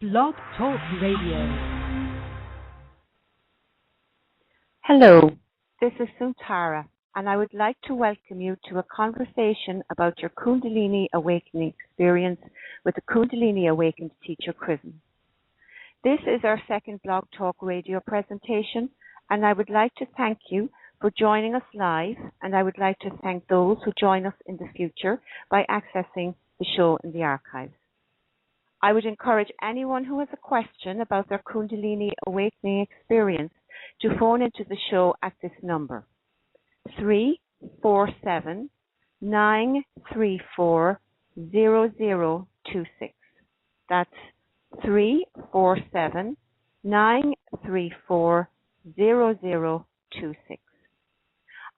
BlogTalk Radio. Hello, this is Suntara, and I would like to welcome you to a conversation about your Kundalini awakening experience with the Kundalini Awakened teacher, Chrism. This is our second BlogTalk Radio presentation, and I would like to thank you for joining us live, and I would like to thank those who join us in the future by accessing the show in the archives. I would encourage anyone who has a question about their Kundalini awakening experience to phone into the show at this number, 347-934-0026. That's 347-934-0026.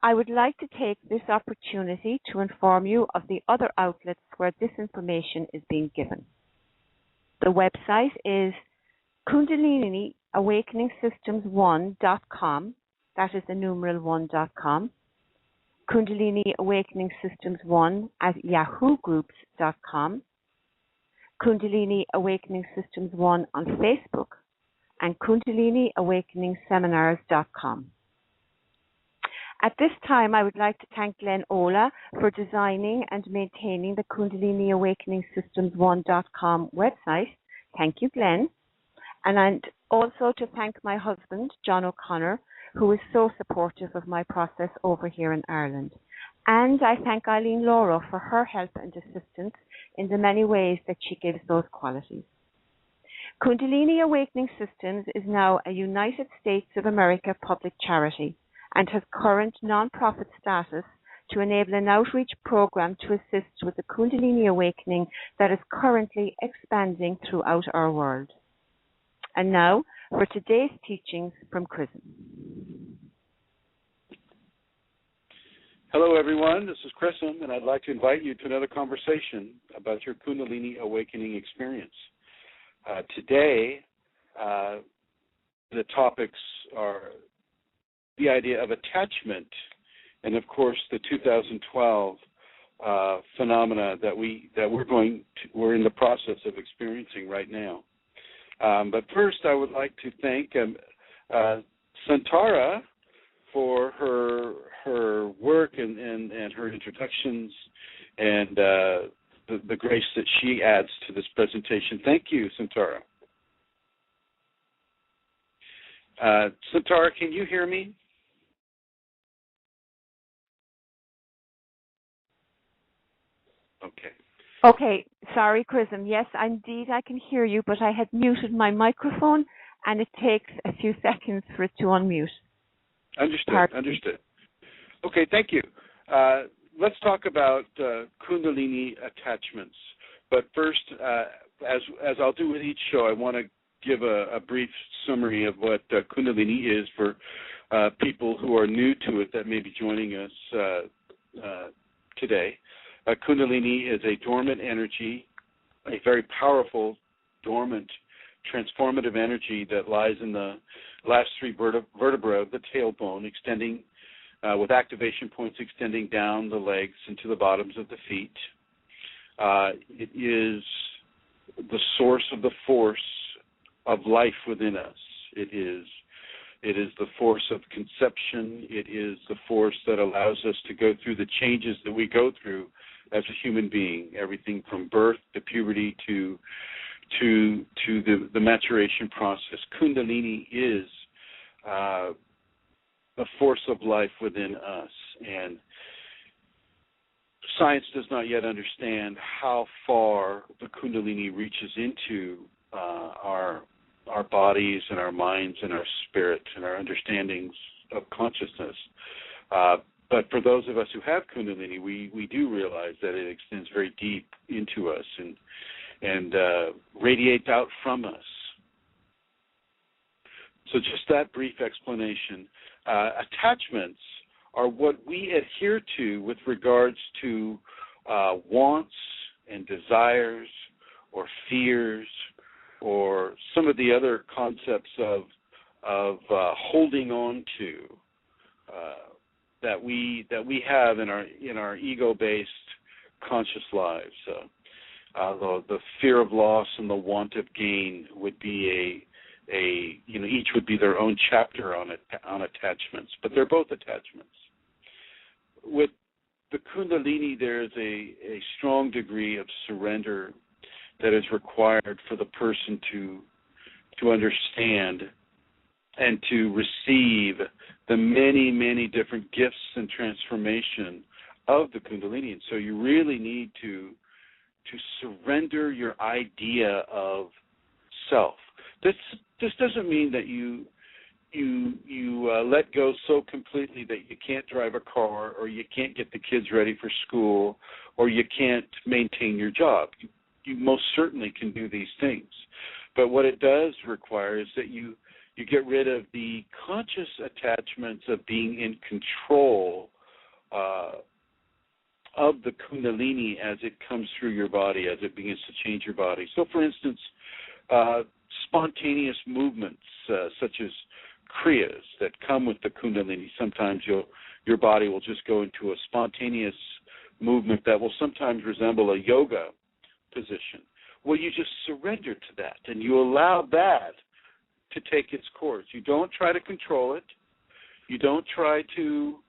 I would like to take this opportunity to inform you of the other outlets where this information is being given. The website is KundaliniAwakeningSystems1.com. That is the numeral 1.com. Kundalini Awakening Systems 1 at yahoogroups.com. Kundalini Awakening Systems 1 on Facebook, and KundaliniAwakeningSeminars.com. At this time, I would like to thank Glenn Ola for designing and maintaining the Kundalini Awakening Systems 1.com website. Thank you, Glenn. And also to thank my husband, John O'Connor, who is so supportive of my process over here in Ireland. And I thank Eileen Lauro for her help and assistance in the many ways that she gives those qualities. Kundalini Awakening Systems is now a United States of America public charity and has current non-profit status to enable an outreach program to assist with the Kundalini awakening that is currently expanding throughout our world. And now for today's teachings from Chrism. Hello, everyone. This is Chrism, and I'd like to invite you to another conversation about your Kundalini awakening experience. Today, the topics are the idea of attachment, and of course, the 2012 phenomena that we're in the process of experiencing right now. But first, I would like to thank Santara for her work and her introductions and the grace that she adds to this presentation. Thank you, Santara. Santara, can you hear me? Okay. Okay, sorry, Chrism. Yes, indeed, I can hear you, but I had muted my microphone, and it takes a few seconds for it to unmute. Understood. Okay, thank you. Let's talk about Kundalini attachments. But first, as I'll do with each show, I want to give a brief summary of what Kundalini is for people who are new to it that may be joining us today. Kundalini is a dormant energy, a very powerful, dormant, transformative energy that lies in the last three vertebrae of the tailbone, extending with activation points extending down the legs into the bottoms of the feet. It is the source of the force of life within us. It is the force of conception. It is the force that allows us to go through the changes that we go through as a human being, everything from birth to puberty to the maturation process. Kundalini is the force of life within us, and science does not yet understand how far the Kundalini reaches into our bodies and our minds and our spirit and our understandings of consciousness. But for those of us who have Kundalini, we do realize that it extends very deep into us and radiates out from us. So just that brief explanation. Attachments are what we adhere to with regards to wants and desires or fears or some of the other concepts of holding on to that we have in our ego-based conscious lives. The fear of loss and the want of gain would be each would be their own chapter on attachments, but they're both attachments. With the Kundalini, there is a strong degree of surrender that is required for the person to understand and to receive the many, many different gifts and transformation of the Kundalini. And so you really need to surrender your idea of self. This doesn't mean that you let go so completely that you can't drive a car, or you can't get the kids ready for school, or you can't maintain your job. You most certainly can do these things. But what it does require is that you get rid of the conscious attachments of being in control of the Kundalini as it comes through your body, as it begins to change your body. So, for instance, spontaneous movements such as Kriyas that come with the Kundalini. Sometimes your body will just go into a spontaneous movement that will sometimes resemble a yoga position. Well, you just surrender to that, and you allow that to take its course. You don't try to control it. You don't try to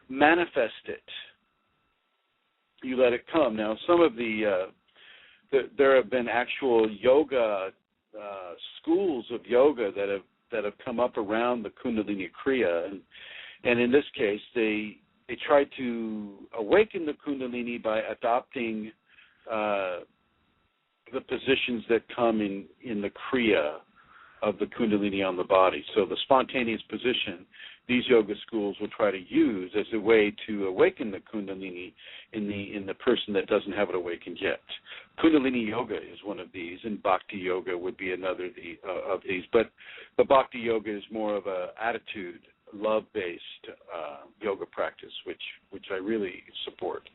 manifest it. You let it come. Now, some of there have been actual yoga schools of yoga that have come up around the Kundalini Kriya, and in this case, they try to awaken the Kundalini by adopting the positions that come in the Kriya of the Kundalini on the body. So the spontaneous position, these yoga schools will try to use as a way to awaken the Kundalini in the person that doesn't have it awakened yet. Kundalini yoga is one of these, and Bhakti yoga would be another of these. But the Bhakti yoga is more of a attitude, love-based yoga practice, which I really support.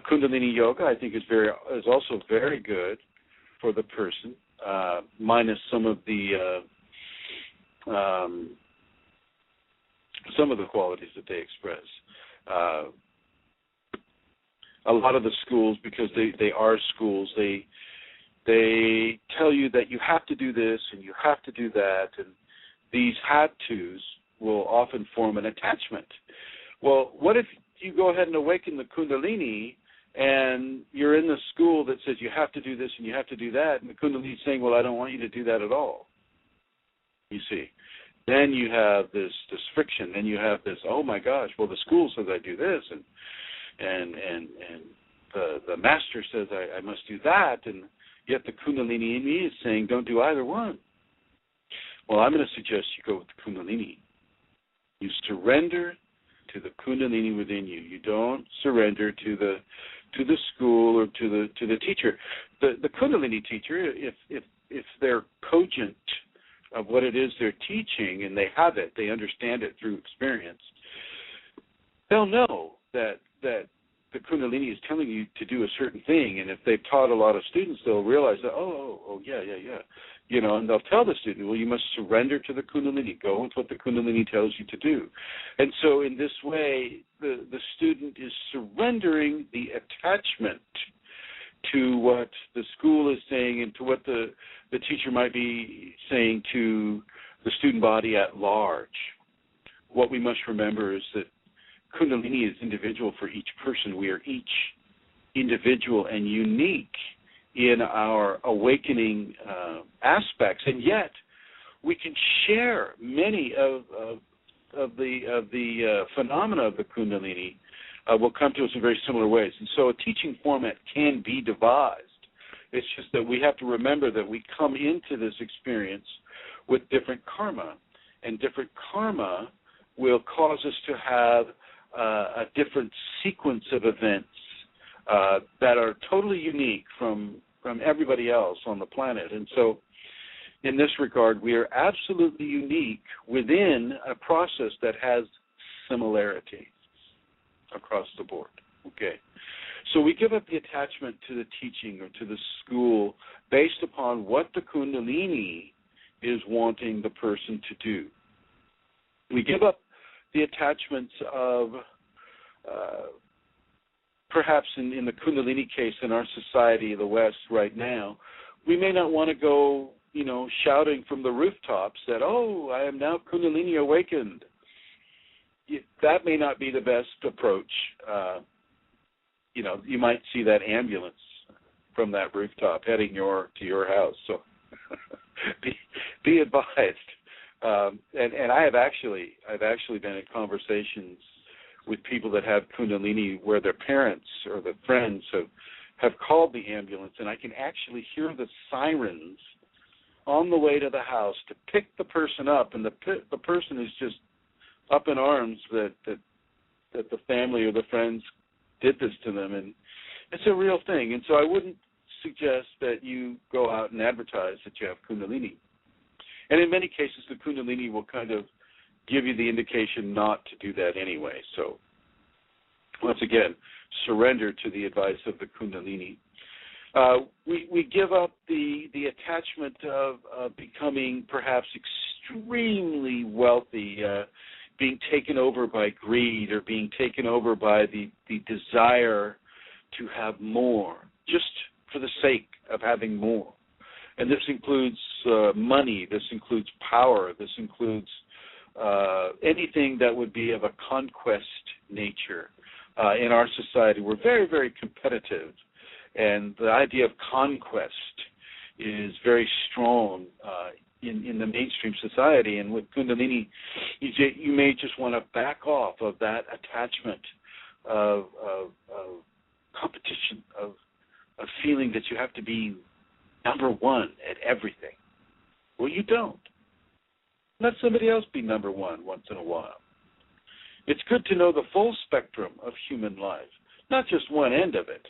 Kundalini yoga, I think, is also very good for the person, minus some of the qualities that they express. A lot of the schools, because they are schools, they tell you that you have to do this and you have to do that, and these had-tos will often form an attachment. Well, what if you go ahead and awaken the Kundalini, and you're in the school that says you have to do this and you have to do that, and the Kundalini is saying, well, I don't want you to do that at all. You see. Then you have this friction, and you have this, oh my gosh, well, the school says I do this, and the master says I must do that, and yet the Kundalini in me is saying don't do either one. Well, I'm going to suggest you go with the Kundalini. You surrender to the Kundalini within you. You don't surrender to the school or to the teacher. The Kundalini teacher, if they're cogent of what it is they're teaching, and they have it, they understand it through experience, they'll know that the Kundalini is telling you to do a certain thing, and if they've taught a lot of students, they'll realize that, yeah, and they'll tell the student, well, you must surrender to the Kundalini, go with what the Kundalini tells you to do. And so in this way, the student is surrendering the attachment to what the school is saying and to what the teacher might be saying to the student body at large. What we must remember is that Kundalini is individual for each person. We are each individual and unique in our awakening aspects, and yet we can share many of the phenomena of the Kundalini will come to us in very similar ways. And so a teaching format can be devised. It's just that we have to remember that we come into this experience with different karma, and different karma will cause us to have a different sequence of events that are totally unique from everybody else on the planet. And so in this regard, we are absolutely unique within a process that has similarity across the board. Okay. So we give up the attachment to the teaching or to the school based upon what the Kundalini is wanting the person to do. We give up the attachments of perhaps in the Kundalini case in our society of the West right now, we may not want to go, shouting from the rooftops that, oh, I am now Kundalini awakened. That may not be the best approach. You might see that ambulance from that rooftop heading to your house. So be advised. And I've actually been in conversations with people that have Kundalini where their parents or their friends have called the ambulance, and I can actually hear the sirens on the way to the house to pick the person up, and the person is just up in arms that the family or the friends did this to them, and it's a real thing. And so I wouldn't suggest that you go out and advertise that you have Kundalini. And in many cases, the Kundalini will kind of give you the indication not to do that anyway. So once again, surrender to the advice of the Kundalini. We give up the attachment of becoming perhaps extremely wealthy, being taken over by greed or being taken over by the desire to have more, just for the sake of having more. And this includes money, this includes power, this includes anything that would be of a conquest nature. In our society, we're very, very competitive, and the idea of conquest is very strong in the mainstream society. And with Kundalini, you may just want to back off of that attachment of competition, of feeling that you have to be number one at everything. Well, you don't. Let somebody else be number one once in a while. It's good to know the full spectrum of human life, not just one end of it.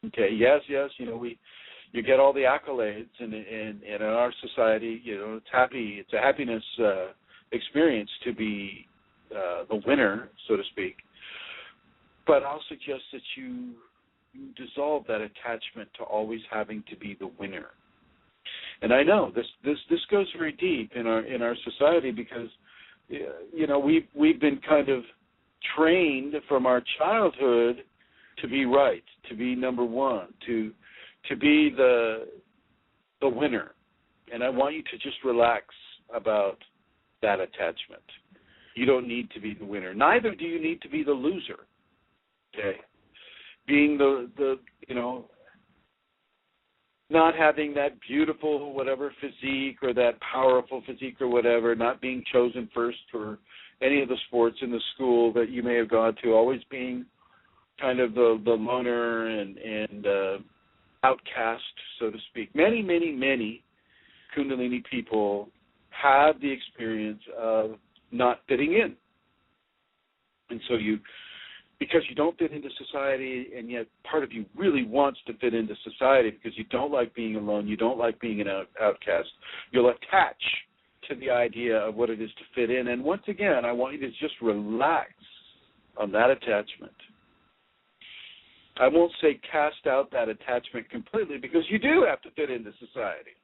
Okay, yes, you get all the accolades, and in our society, it's a happiness experience to be the winner, so to speak. But I'll suggest that you dissolve that attachment to always having to be the winner. And I know this goes very deep in our society because we've been kind of trained from our childhood to be right, to be number one, to be the winner. And I want you to just relax about that attachment. You don't need to be the winner. Neither do you need to be the loser. Okay? Being the not having that beautiful whatever physique or that powerful physique or whatever, not being chosen first for any of the sports in the school that you may have gone to, always being kind of the loner and outcast, so to speak. Many, many, many Kundalini people have the experience of not fitting in. And so because you don't fit into society, and yet part of you really wants to fit into society because you don't like being alone, you don't like being an outcast, you'll attach to the idea of what it is to fit in. And once again, I want you to just relax on that attachment. I won't say cast out that attachment completely because you do have to fit into society.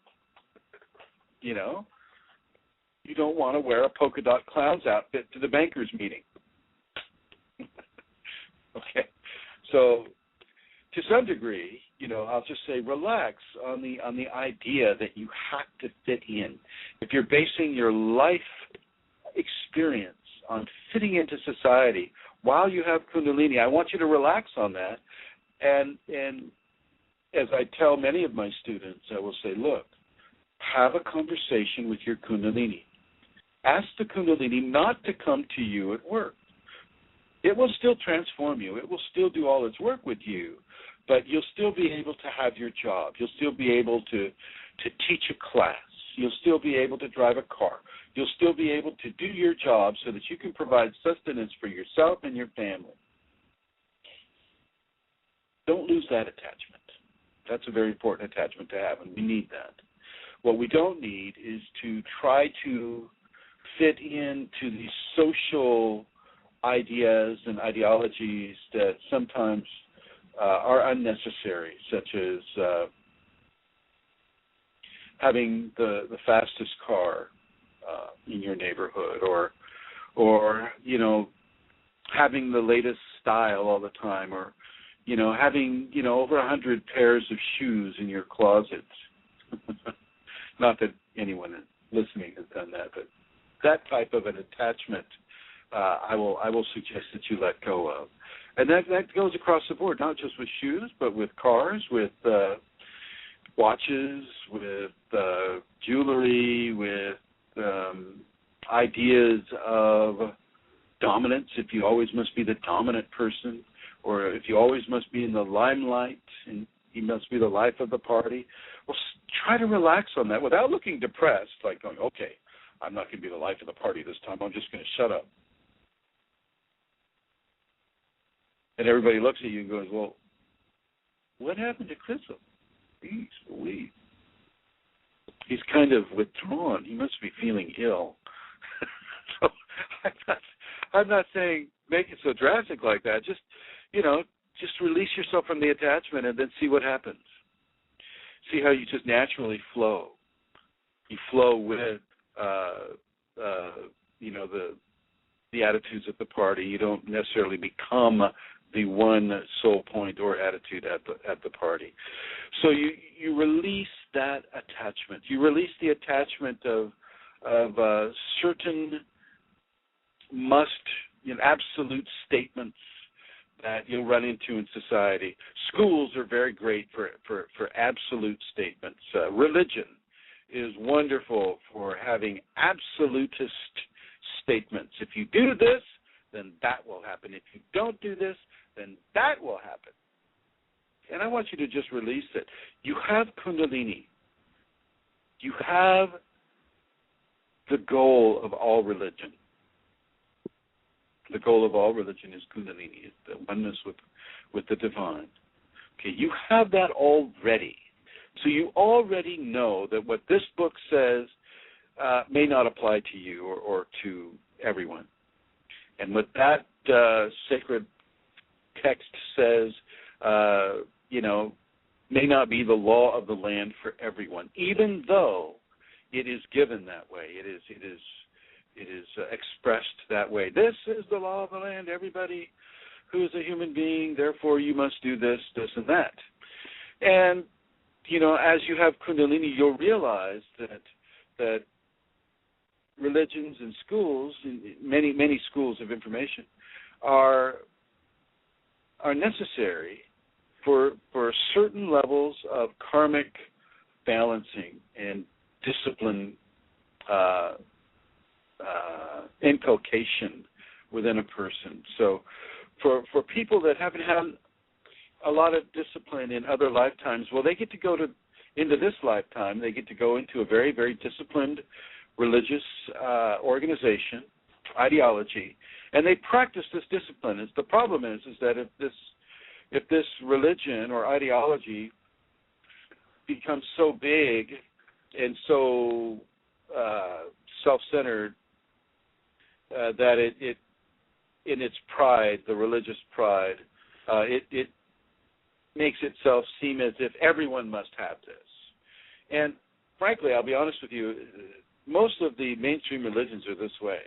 You don't want to wear a polka dot clown's outfit to the bankers meeting. Okay, so to some degree, I'll just say relax on the idea that you have to fit in. If you're basing your life experience on fitting into society while you have Kundalini, I want you to relax on that. And as I tell many of my students, I will say, look, have a conversation with your Kundalini. Ask the Kundalini not to come to you at work. It will still transform you. It will still do all its work with you, but you'll still be able to have your job. You'll still be able to teach a class. You'll still be able to drive a car. You'll still be able to do your job so that you can provide sustenance for yourself and your family. Don't lose that attachment. That's a very important attachment to have, and we need that. What we don't need is to try to fit into the social ideas and ideologies that sometimes are unnecessary, such as having the fastest car in your neighborhood, or having the latest style all the time, or having, over 100 pairs of shoes in your closet. Not that anyone listening has done that, but that type of an attachment, I will suggest that you let go of. And that goes across the board, not just with shoes, but with cars, with watches, with jewelry, with ideas of dominance, if you always must be the dominant person, or if you always must be in the limelight and you must be the life of the party. Well, try to relax on that without looking depressed, like going, okay, I'm not going to be the life of the party this time. I'm just going to shut up. And everybody looks at you and goes, well, what happened to Chrism? He's kind of withdrawn. He must be feeling ill. So I'm not saying make it so drastic like that. Just, just release yourself from the attachment and then see what happens. See how you just naturally flow. You flow with, the attitudes at the party. You don't necessarily become the one sole point or attitude at the party. So you release that attachment. You release the attachment of certain absolute statements that you'll run into in society. Schools are very great for absolute statements. Religion is wonderful for having absolutist statements. If you do this, then that will happen. If you don't do this, then that will happen. And I want you to just release it. You have Kundalini. You have the goal of all religion. The goal of all religion is Kundalini, is the oneness with the divine. Okay, you have that already. So you already know that what this book says may not apply to you or to everyone. And what that sacred text says, may not be the law of the land for everyone, even though it is given that way. It is expressed that way. This is the law of the land. Everybody who is a human being, therefore you must do this, this, and that. And, as you have Kundalini, you'll realize that religions and schools, many schools of information, are necessary for certain levels of karmic balancing and discipline inculcation within a person. So for people that haven't had a lot of discipline in other lifetimes, well, they get to go into this lifetime. They get to go into a very, very disciplined religious organization, ideology, and they practice this discipline. The problem is that if this religion or ideology becomes so big and so self-centered that it in its pride, the religious pride, it makes itself seem as if everyone must have this. And frankly, I'll be honest with you, most of the mainstream religions are this way.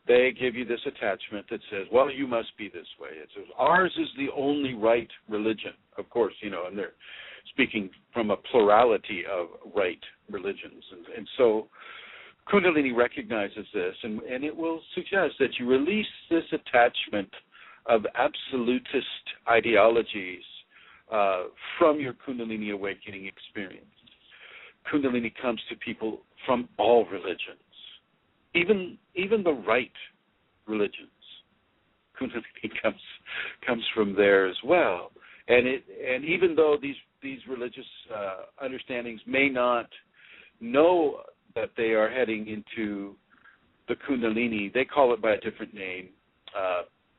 They give you this attachment that says, well, you must be this way. It says, ours is the only right religion. Of course, and they're speaking from a plurality of right religions. And so Kundalini recognizes this, and it will suggest that you release this attachment of absolutist ideologies from your Kundalini awakening experience. Kundalini comes to people from all religions, even the right religions. Kundalini comes from there as well, and even though these religious understandings may not know that they are heading into the Kundalini, they call it by a different name,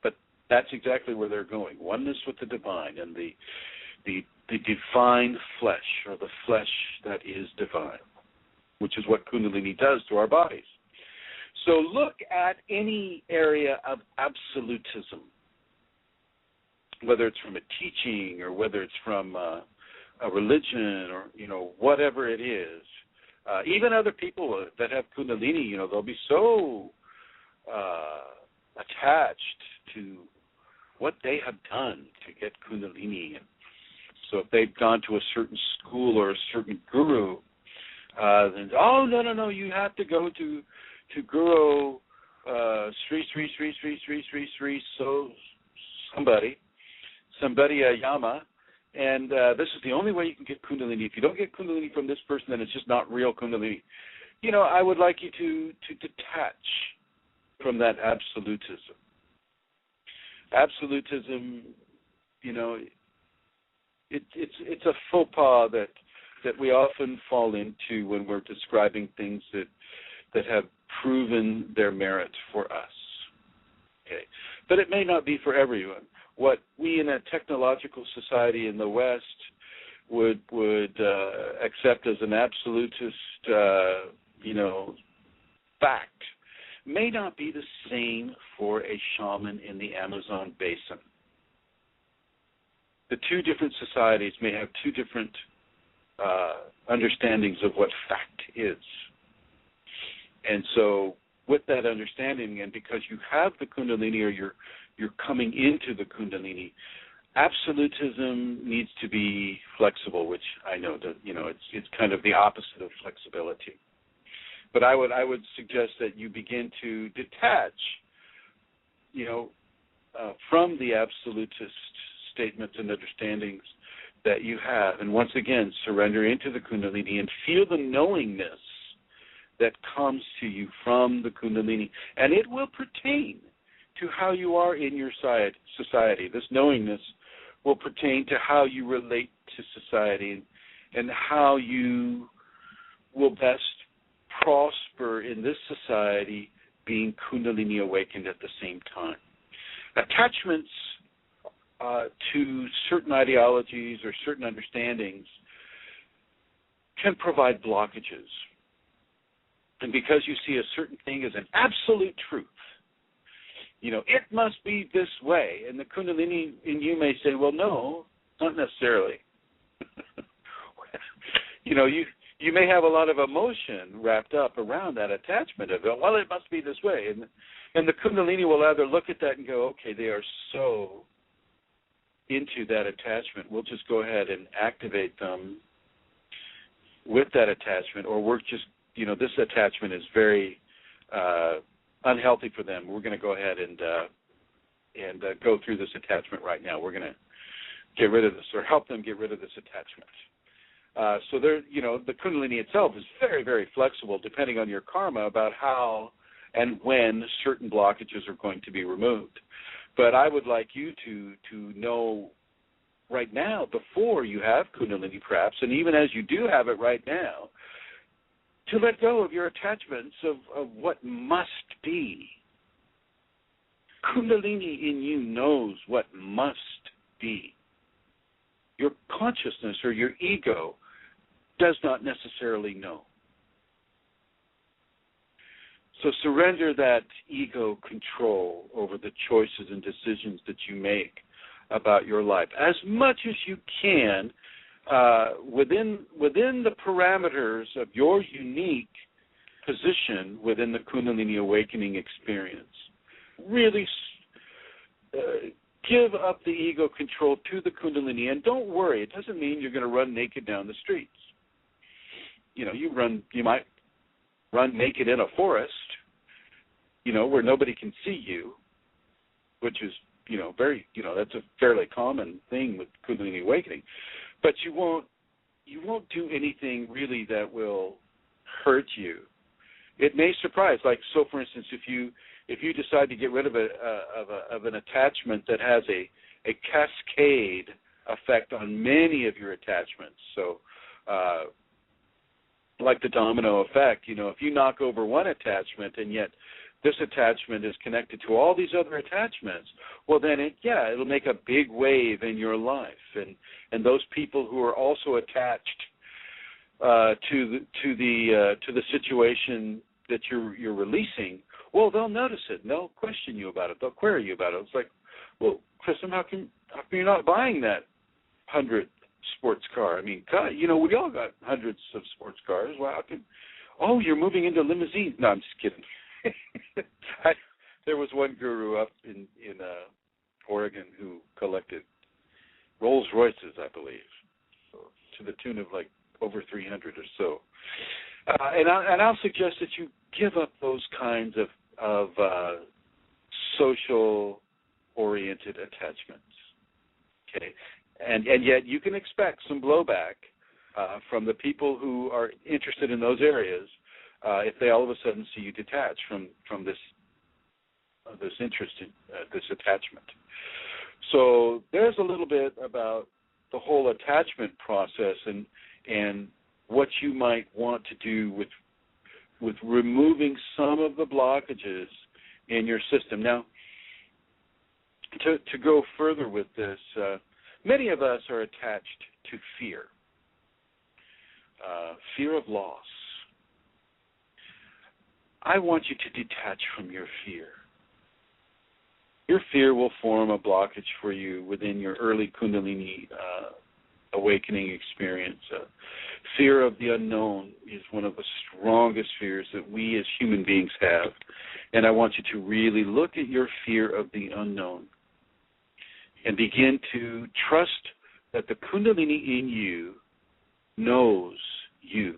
but that's exactly where they're going: oneness with the divine and the divine flesh, or the flesh that is divine, which is what Kundalini does to our bodies. So look at any area of absolutism, whether it's from a teaching or whether it's from a religion or, whatever it is. Even other people that have Kundalini, they'll be so attached to what they have done to get Kundalini. And so if they've gone to a certain school or a certain guru, then, oh, no, you have to go to Guru Sri, so somebody Yama, and this is the only way you can get Kundalini. If you don't get Kundalini from this person, then it's just not real Kundalini. I would like you to detach from that absolutism. Absolutism, it's a faux pas that we often fall into when we're describing things that have proven their merit for us. Okay, but it may not be for everyone. What we in a technological society in the West would accept as an absolutist, fact, may not be the same for a shaman in the Amazon basin. The two different societies may have two different understandings of what fact is. And so with that understanding, and because you have the Kundalini or you're coming into the Kundalini, absolutism needs to be flexible, which I know that it's kind of the opposite of flexibility. But I would suggest that you begin to detach, from the absolutist statements and understandings that you have, and once again surrender into the Kundalini and feel the knowingness that comes to you from the Kundalini, and it will pertain to how you are in your society. This knowingness will pertain to how you relate to society and how you will best prosper in this society being Kundalini awakened at the same time. Attachments to certain ideologies or certain understandings can provide blockages. And because you see a certain thing as an absolute truth, it must be this way. And the Kundalini in you may say, well, no, not necessarily. You may have a lot of emotion wrapped up around that attachment of it. Well, it must be this way. And the Kundalini will either look at that and go, okay, they are so into that attachment. We'll just go ahead and activate them with that attachment, or we're just, this attachment is very unhealthy for them. We're going to go ahead and go through this attachment right now. We're going to get rid of this or help them get rid of this attachment. So the Kundalini itself is very, very flexible depending on your karma about how and when certain blockages are going to be removed. But I would like you to know right now, before you have Kundalini perhaps, and even as you do have it right now, to let go of your attachments of what must be. Kundalini in you knows what must be. Your consciousness or your ego does not necessarily know. So surrender that ego control over the choices and decisions that you make about your life as much as you can within the parameters of your unique position within the Kundalini awakening experience. Really give up the ego control to the Kundalini, and don't worry. It doesn't mean you're going to run naked down the streets. You might run naked in a forest, where nobody can see you, which is, that's a fairly common thing with Kundalini awakening. But you won't do anything really that will hurt you. It may surprise. Like, so for instance, if you decide to get rid of an attachment that has a cascade effect on many of your attachments. So, like the domino effect, if you knock over one attachment and yet this attachment is connected to all these other attachments, well then it'll make a big wave in your life, and those people who are also attached to the situation that you're releasing, well, they'll notice it and they'll question you about it. They'll query you about it. It's like, well, Chrism, how come you're not buying that 100th sports car? I mean, God, we all got hundreds of sports cars. Well, how come? Oh, you're moving into limousines? No, I'm just kidding. There was one guru up in Oregon who collected Rolls Royces, I believe, to the tune of like over 300 or so. And I'll suggest that you give up those kinds of social-oriented attachments. Okay, and yet you can expect some blowback from the people who are interested in those areas if they all of a sudden see you detach from this interest in this attachment. So there's a little bit about the whole attachment process and what you might want to do with removing some of the blockages in your system. Now, to go further with this, many of us are attached to fear. Fear of loss. I want you to detach from your fear. Your fear will form a blockage for you within your early Kundalini awakening experience. Fear of the unknown is one of the strongest fears that we as human beings have. And I want you to really look at your fear of the unknown and begin to trust that the Kundalini in you knows you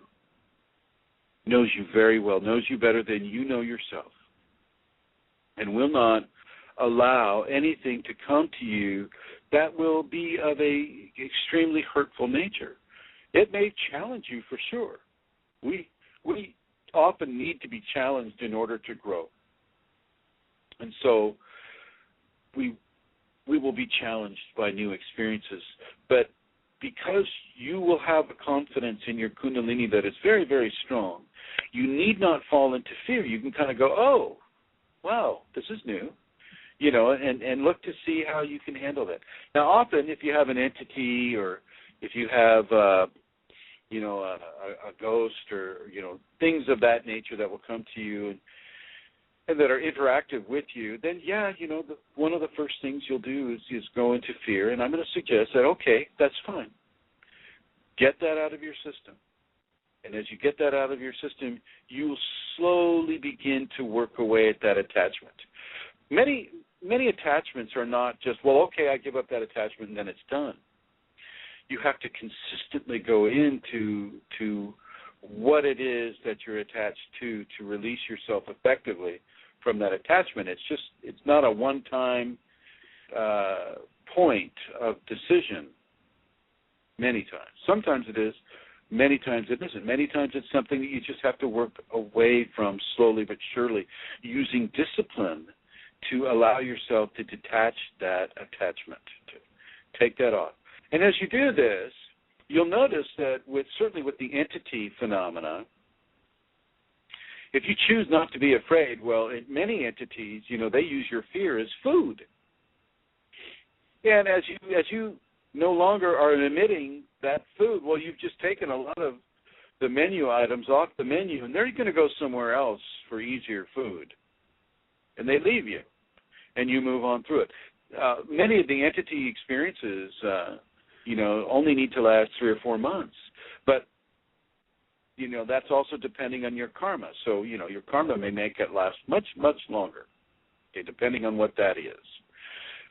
very well, knows you better than you know yourself, and will not allow anything to come to you that will be of a extremely hurtful nature. It may challenge you for sure. We often need to be challenged in order to grow. And so we will be challenged by new experiences. But because you will have a confidence in your Kundalini that is very, very strong, you need not fall into fear. You can kind of go, oh, wow, this is new, and look to see how you can handle that. Now, often if you have an entity or if you have, a ghost or, things of that nature that will come to you and that are interactive with you, then, one of the first things you'll do is go into fear. And I'm going to suggest that, okay, that's fine. Get that out of your system. And as you get that out of your system, you'll slowly begin to work away at that attachment. Many attachments are not just, well, okay, I give up that attachment and then it's done. You have to consistently go into what it is that you're attached to release yourself effectively from that attachment. It's not a one-time point of decision many times. Sometimes it is. Many times it isn't. Many times it's something that you just have to work away from slowly but surely, using discipline to allow yourself to detach that attachment, to take that off. And as you do this, you'll notice that certainly with the entity phenomena, if you choose not to be afraid, well, in many entities, they use your fear as food. And as you no longer are emitting that food, well, you've just taken a lot of the menu items off the menu, and they're going to go somewhere else for easier food. And they leave you, and you move on through it. Many of the entity experiences, only need to last 3 or 4 months. But, that's also depending on your karma. So, your karma may make it last much, much longer, okay, depending on what that is.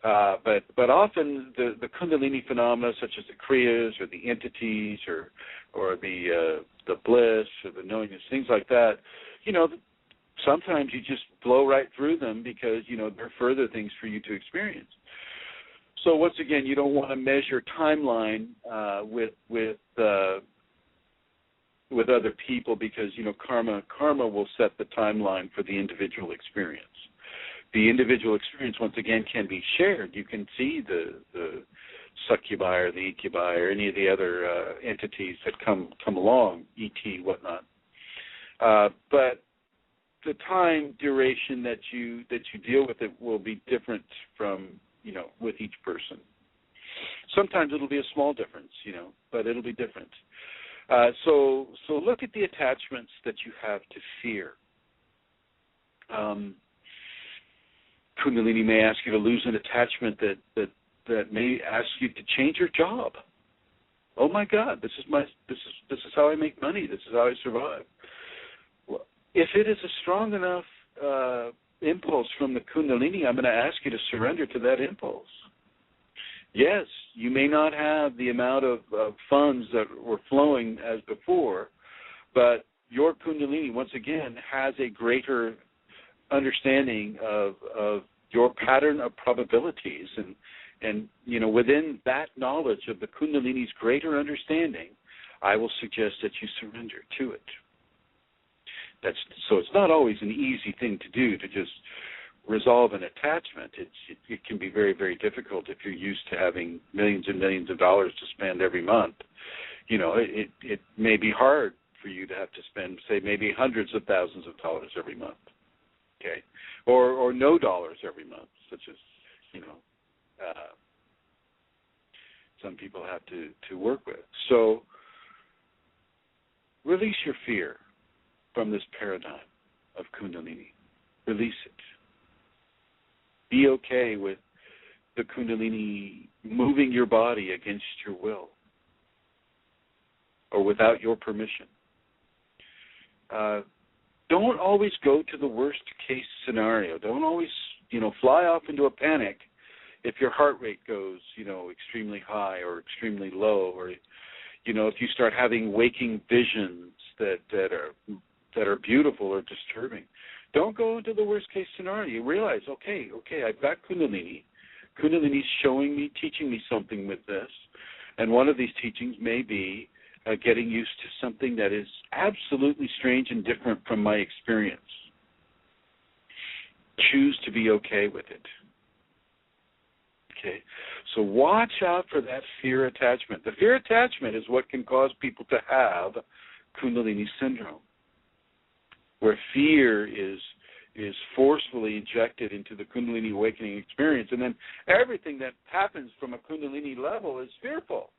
But often the Kundalini phenomena, such as the Kriyas or the entities or the bliss or the knowingness, things like that, sometimes you just blow right through them because, there are further things for you to experience. So once again, you don't want to measure timeline with other people because, karma will set the timeline for the individual experience. The individual experience, once again, can be shared. You can see the succubi or the incubi or any of the other entities that come along, ET, whatnot. But the time duration that you deal with it will be different from, with each person. Sometimes it'll be a small difference, but it'll be different. So look at the attachments that you have to fear. Kundalini may ask you to lose an attachment that may ask you to change your job. Oh my God, this is how I make money. This is how I survive. Well, if it is a strong enough impulse from the Kundalini, I'm going to ask you to surrender to that impulse. Yes, you may not have the amount of funds that were flowing as before, but your Kundalini, once again, has a greater understanding of your pattern of probabilities. And within that knowledge of the Kundalini's greater understanding, I will suggest that you surrender to it. So it's not always an easy thing to do, to just resolve an attachment. It can be very, very difficult if you're used to having millions and millions of dollars to spend every month. It may be hard for you to have to spend, say, maybe hundreds of thousands of dollars every month, okay, or no dollars every month, such as some people have to work with. So release your fear from this paradigm of Kundalini. Release it. Be okay with the Kundalini moving your body against your will or without your permission. Don't always go to the worst case scenario. Don't always, fly off into a panic if your heart rate goes, extremely high or extremely low, or, if you start having waking visions that are beautiful or disturbing. Don't go into the worst case scenario. You realize, okay, I've got Kundalini. Kundalini's showing me, teaching me something with this, and one of these teachings may be getting used to something that is absolutely strange and different from my experience. Choose to be okay with it. Okay, so watch out for that fear attachment. The fear attachment is what can cause people to have Kundalini syndrome, where fear is forcefully injected into the Kundalini awakening experience, and then everything that happens from a Kundalini level is fearful.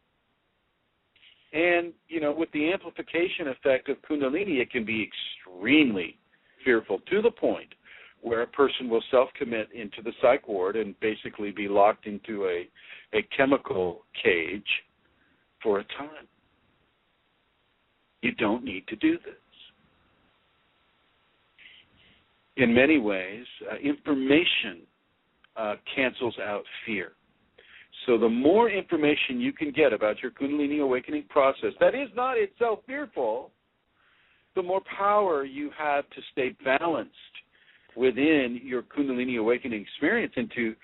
And, with the amplification effect of Kundalini, it can be extremely fearful, to the point where a person will self-commit into the psych ward and basically be locked into a chemical cage for a time. You don't need to do this. In many ways, information cancels out fear. So the more information you can get about your Kundalini awakening process that is not itself fearful, the more power you have to stay balanced within your Kundalini awakening experience, and to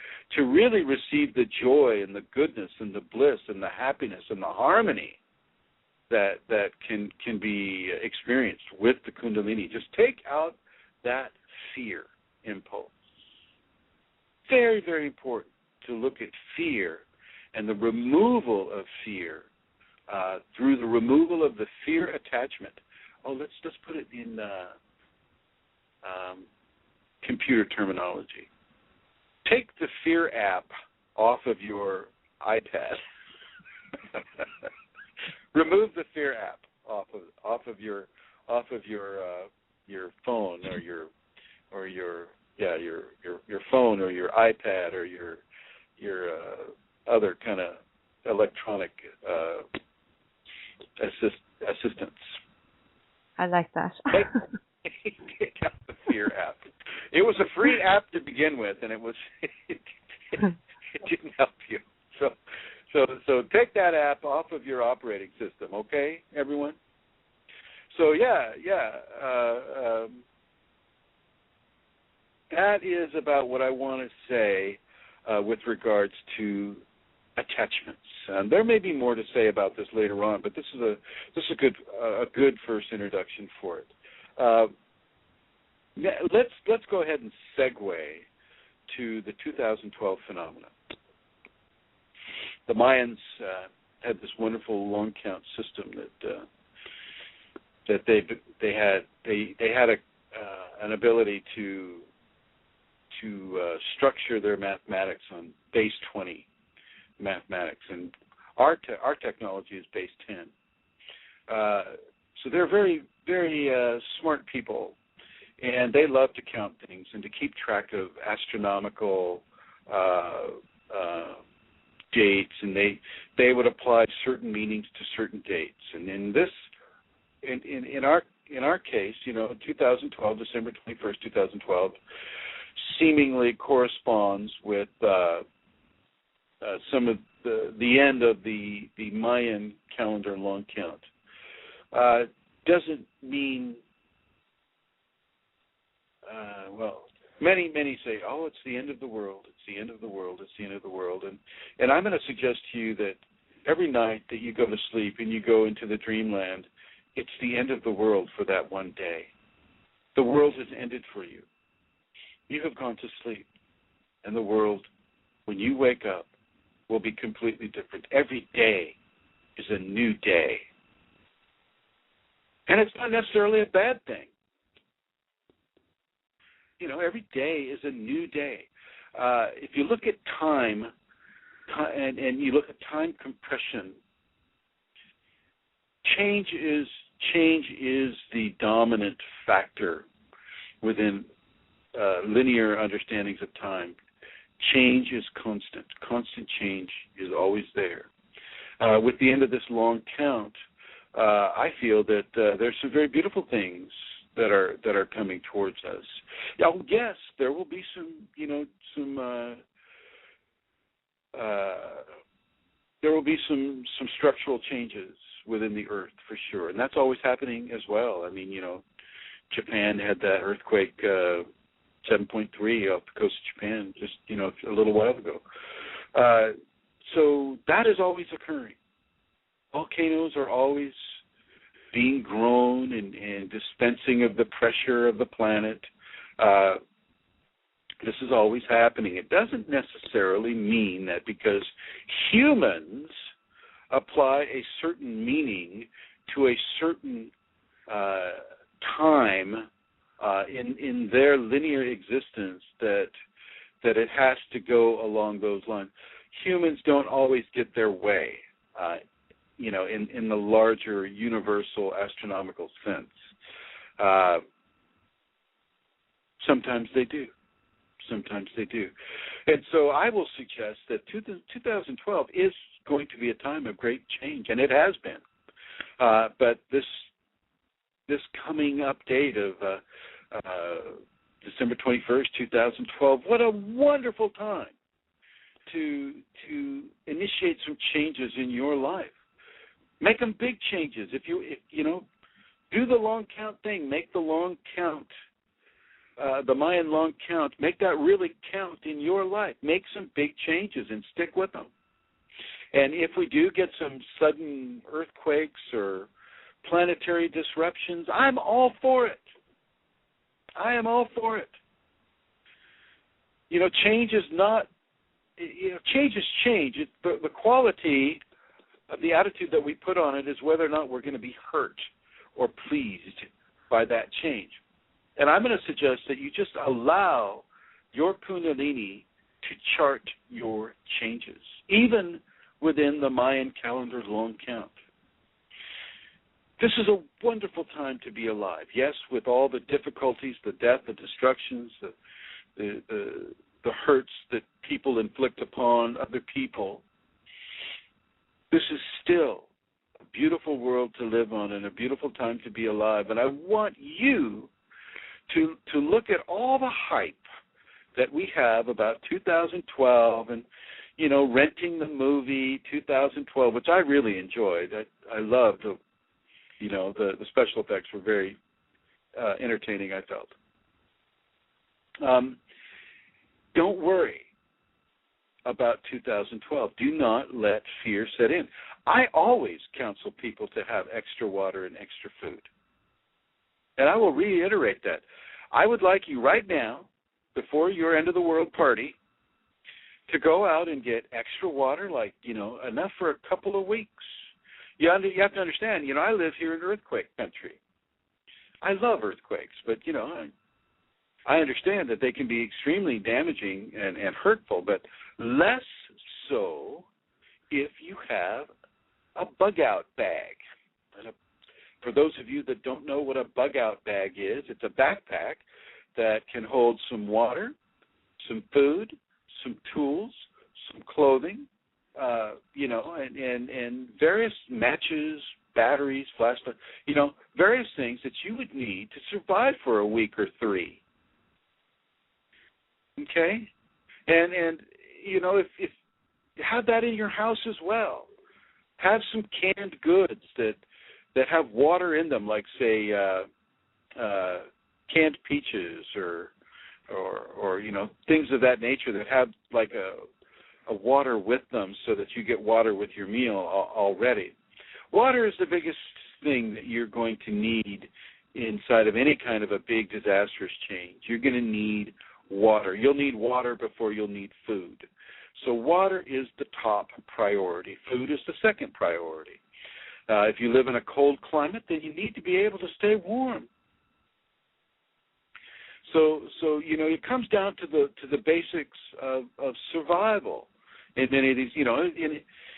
really receive the joy and the goodness and the bliss and the happiness and the harmony that can be experienced with the Kundalini. Just take out that fear impulse. Very, very important to look at fear and the removal of fear through the removal of the fear attachment. Let's put it in computer terminology. Take the fear app off of your iPad. Remove the fear app off of your phone or your phone or your iPad or your other kind of electronic assistance. I like that. Take out the fear app. It was a free app to begin with, and it didn't help you. So take that app off of your operating system, okay, everyone? So that is about what I want to say with regards to attachments. There may be more to say about this later on, but this is a good first introduction for it. Let's go ahead and segue to the 2012 phenomenon. The Mayans had this wonderful long count system that they had an ability to structure their mathematics on base 20 mathematics, and our technology is base 10. So they're very, very smart people, and they love to count things and to keep track of astronomical dates, and they would apply certain meanings to certain dates. And in our case, 2012, December 21st, 2012, seemingly corresponds with some of the end of the Mayan calendar long count. Doesn't mean, many say, oh, it's the end of the world, it's the end of the world, it's the end of the world. And I'm going to suggest to you that every night that you go to sleep and you go into the dreamland, it's the end of the world for that one day. The world has ended for you. You have gone to sleep, and the world, when you wake up, will be completely different. Every day is a new day. And it's not necessarily a bad thing. You know, every day is a new day. If you look at time, and you look at time compression, change is the dominant factor within linear understandings of time. Change is constant. Constant change is always there. With the end of this long count, I feel that there's some very beautiful things that are coming towards us. Oh, yes, there will be there will be some structural changes within the earth for sure, and that's always happening as well. I mean, Japan had that earthquake 7.3 off the coast of Japan just a little while ago. So that is always occurring. Volcanoes are always being grown and dispensing of the pressure of the planet. This is always happening. It doesn't necessarily mean that because humans apply a certain meaning to a certain time in their linear existence that it has to go along those lines. Humans don't always get their way, in the larger universal astronomical sense. Sometimes they do. Sometimes they do. And so I will suggest that 2012 is going to be a time of great change, and it has been. But this coming up date of December 21st, 2012, what a wonderful time to initiate some changes in your life. Make them big changes. If do the long count thing. Make the long count, the Mayan long count, make that really count in your life. Make some big changes and stick with them. And if we do get some sudden earthquakes or planetary disruptions, I'm all for it. I am all for it. Change is not, change is change. The quality of the attitude that we put on it is whether or not we're going to be hurt or pleased by that change. And I'm going to suggest that you just allow your Kundalini to chart your changes, even within the Mayan calendar's long count. This is a wonderful time to be alive. Yes, with all the difficulties, the death, the destructions, the hurts that people inflict upon other people. This is still a beautiful world to live on and a beautiful time to be alive. And I want you to look at all the hype that we have about 2012 and, renting the movie 2012, which I really enjoyed. I loved the special effects were very entertaining, I felt. Don't worry about 2012. Do not let fear set in. I always counsel people to have extra water and extra food. And I will reiterate that. I would like you right now, before your end of the world party, to go out and get extra water, enough for a couple of weeks. You have to understand, I live here in earthquake country. I love earthquakes, but, I understand that they can be extremely damaging and hurtful, but less so if you have a bug-out bag. For those of you that don't know what a bug-out bag is, it's a backpack that can hold some water, some food, some tools, some clothing, and various matches, batteries, flashlights, various things that you would need to survive for a week or three. Okay? And you know, if have that in your house as well. Have some canned goods that have water in them, like say canned peaches or you know, things of that nature that have like a water with them, so that you get water with your meal already. Water is the biggest thing that you're going to need inside of any kind of a big disastrous change. You're going to need water. You'll need water before you'll need food. So water is the top priority. Food is the second priority. If you live in a cold climate, then you need to be able to stay warm. So you know, it comes down to the basics of survival in many of these. You know,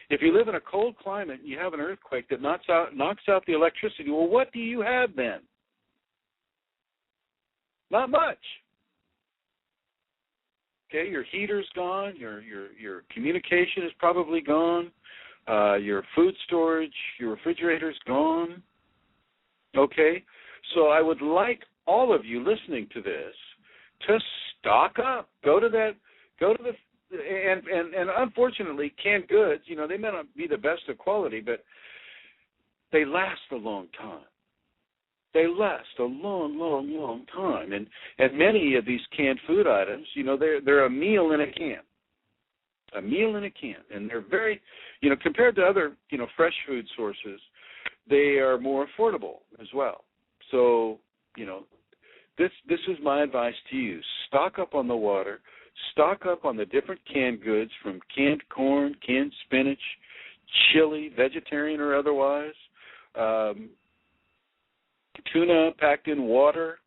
if you live in a cold climate and you have an earthquake that knocks out the electricity, well, what do you have then? Not much. Okay, your heater's gone, your communication is probably gone, your food storage, your refrigerator's gone. Okay, so I would like all of you listening to this to stock up. Go to the and unfortunately, canned goods, you know, they may not be the best of quality, but they last a long time. They last a long time, and many of these canned food items, you know, they're a meal in a can, and they're very, you know, compared to other, you know, fresh food sources, they are more affordable as well. So, you know, this is my advice to you: stock up on the water, stock up on the different canned goods, from canned corn, canned spinach, chili, vegetarian or otherwise. Tuna packed in water,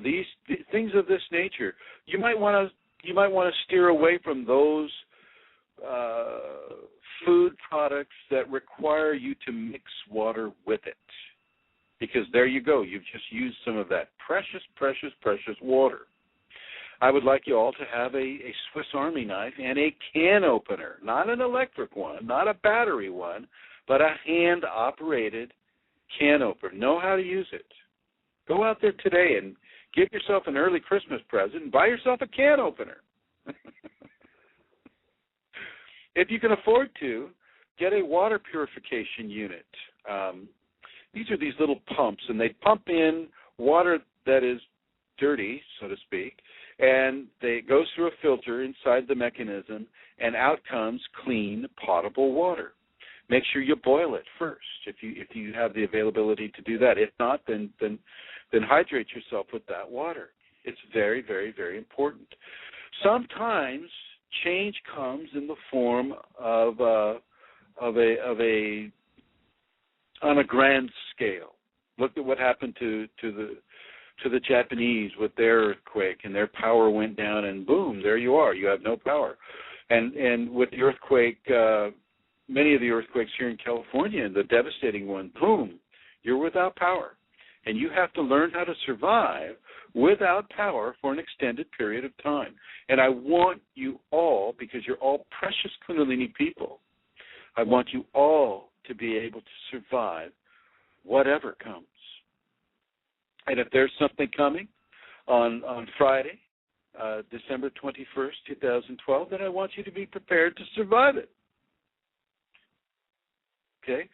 these things of this nature. You might want to steer away from those food products that require you to mix water with it, because there you go. You've just used some of that precious water. I would like you all to have a Swiss Army knife and a can opener, not an electric one, not a battery one, but a hand-operated can opener. Know how to use it. Go out there today and give yourself an early Christmas present and buy yourself a can opener. If you can afford to, get a water purification unit. These are these little pumps, and they pump in water that is dirty, so to speak, and it goes through a filter inside the mechanism, and out comes clean, potable water. Make sure you boil it first if you have the availability to do that. If not, then hydrate yourself with that water. It's very, very, very important. Sometimes change comes in the form of a on a grand scale. Look at what happened to the Japanese with their earthquake, and their power went down, and boom, there you are. You have no power. And with the earthquake, many of the earthquakes here in California, the devastating one, boom, you're without power. And you have to learn how to survive without power for an extended period of time. And I want you all, because you're all precious Kundalini people, I want you all to be able to survive whatever comes. And if there's something coming on Friday, December 21st, 2012, then I want you to be prepared to survive it. Okay?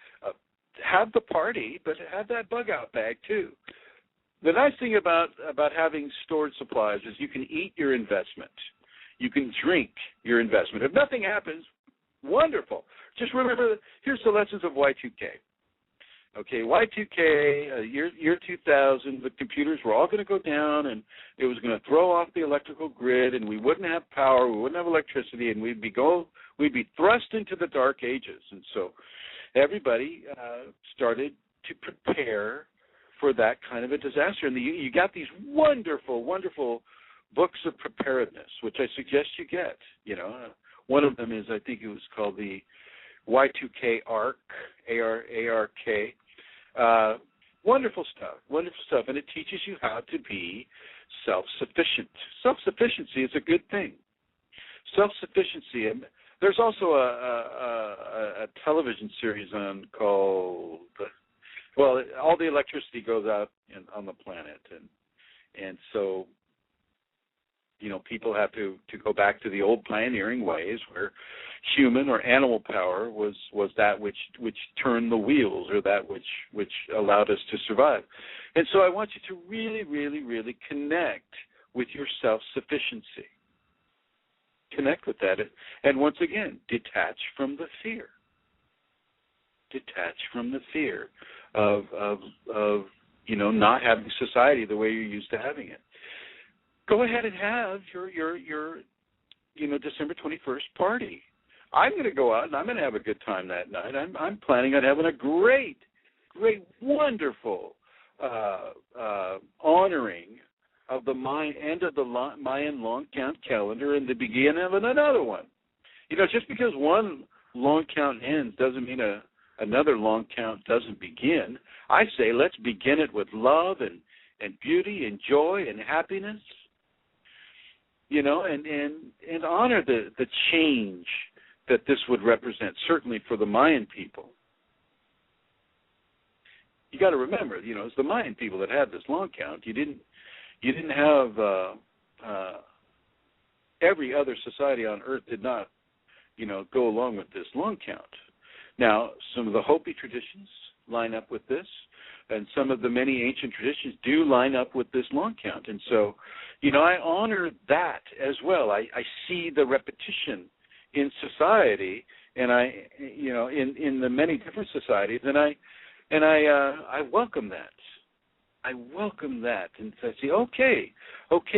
Have the party, but have that bug-out bag too. The nice thing about having stored supplies is you can eat your investment. You can drink your investment. If nothing happens, wonderful. Just remember, here's the lessons of Y2K. Okay, Y2K, year 2000, the computers were all going to go down, and it was going to throw off the electrical grid, and we wouldn't have power, we wouldn't have electricity, and we'd be thrust into the dark ages. And so everybody started to prepare for that kind of a disaster. And you got these wonderful, wonderful books of preparedness, which I suggest you get. You know, one of them is, I think it was called the Y2K ARK, A-R-K. Wonderful stuff, and it teaches you how to be self-sufficient. Self-sufficiency is a good thing. Self-sufficiency, and there's also a television series on called, well, all the electricity goes out on the planet, and so people have to go back to the old pioneering ways where human or animal power was that which turned the wheels, or that which allowed us to survive. And so I want you to really, really, really connect with your self-sufficiency. Connect with that. And once again, detach from the fear. Detach from the fear of not having society the way you're used to having it. Go ahead and have your December 21st party. I'm going to go out and I'm going to have a good time that night. I'm planning on having a great, wonderful honoring of the end of the Mayan long count calendar and the beginning of another one. Just because one long count ends doesn't mean another long count doesn't begin. I say let's begin it with love and beauty and joy and happiness. And honor the change that this would represent, certainly for the Mayan people. You got to remember, it's the Mayan people that had this long count. You didn't have every other society on Earth did not, go along with this long count. Now, some of the Hopi traditions line up with this, and some of the many ancient traditions do line up with this long count. And so, I honor that as well. I see the repetition in society, and in the many different societies, and I welcome that. I welcome that, and I see, okay,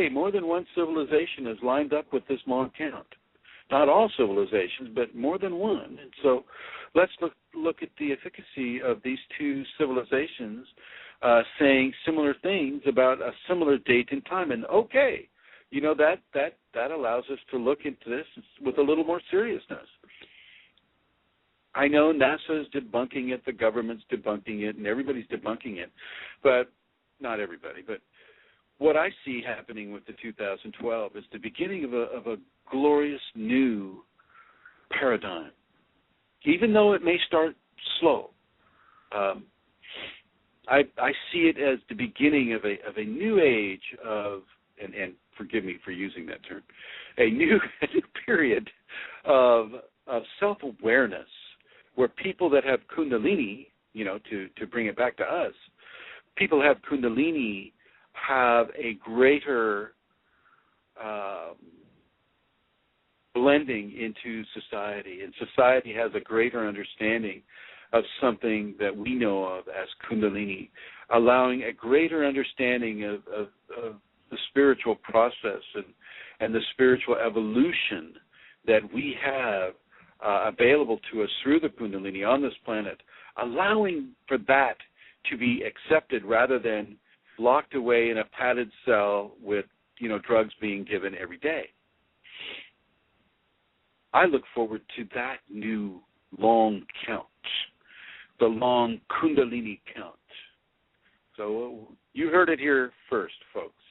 more than one civilization is lined up with this long count. Not all civilizations, but more than one. And so let's look at the efficacy of these two civilizations saying similar things about a similar date and time. And that allows us to look into this with a little more seriousness. I know NASA's debunking it, the government's debunking it, and everybody's debunking it, but not everybody. But what I see happening with the 2012 is the beginning of a glorious new paradigm. Even though it may start slow, I see it as the beginning of a new age of, and forgive me for using that term, a new period of self-awareness, where people that have Kundalini, to bring it back to us, people have Kundalini have a greater blending into society, and society has a greater understanding of something that we know of as Kundalini, allowing a greater understanding of the spiritual process and the spiritual evolution that we have available to us through the Kundalini on this planet, allowing for that to be accepted rather than locked away in a padded cell with, drugs being given every day. I look forward to that new long count, the long Kundalini count. So you heard it here first, folks.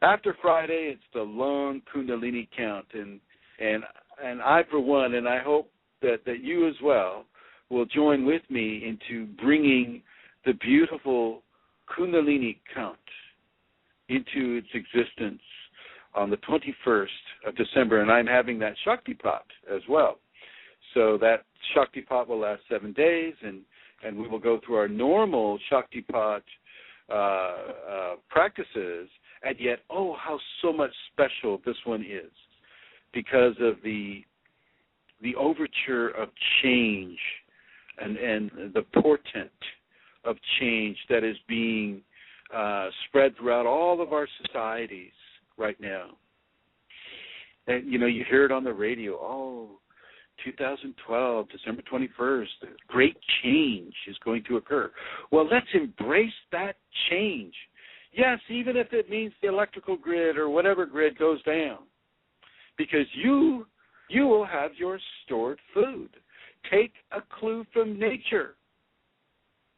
After Friday, it's the long Kundalini count, and I, for one, and I hope that you as well, will join with me into bringing the beautiful Kundalini count into its existence on the 21st of December, and I'm having that Shakti Pot as well. So that Shakti Pot will last 7 days, and we will go through our normal Shakti Pot practices, and yet, how so much special this one is because of the overture of change and the portent of change that is being spread throughout all of our societies right now. And, you hear it on the radio, 2012, December 21st, great change is going to occur. Well, let's embrace that change. Yes, even if it means the electrical grid or whatever grid goes down, because you will have your stored food. Take a clue from nature.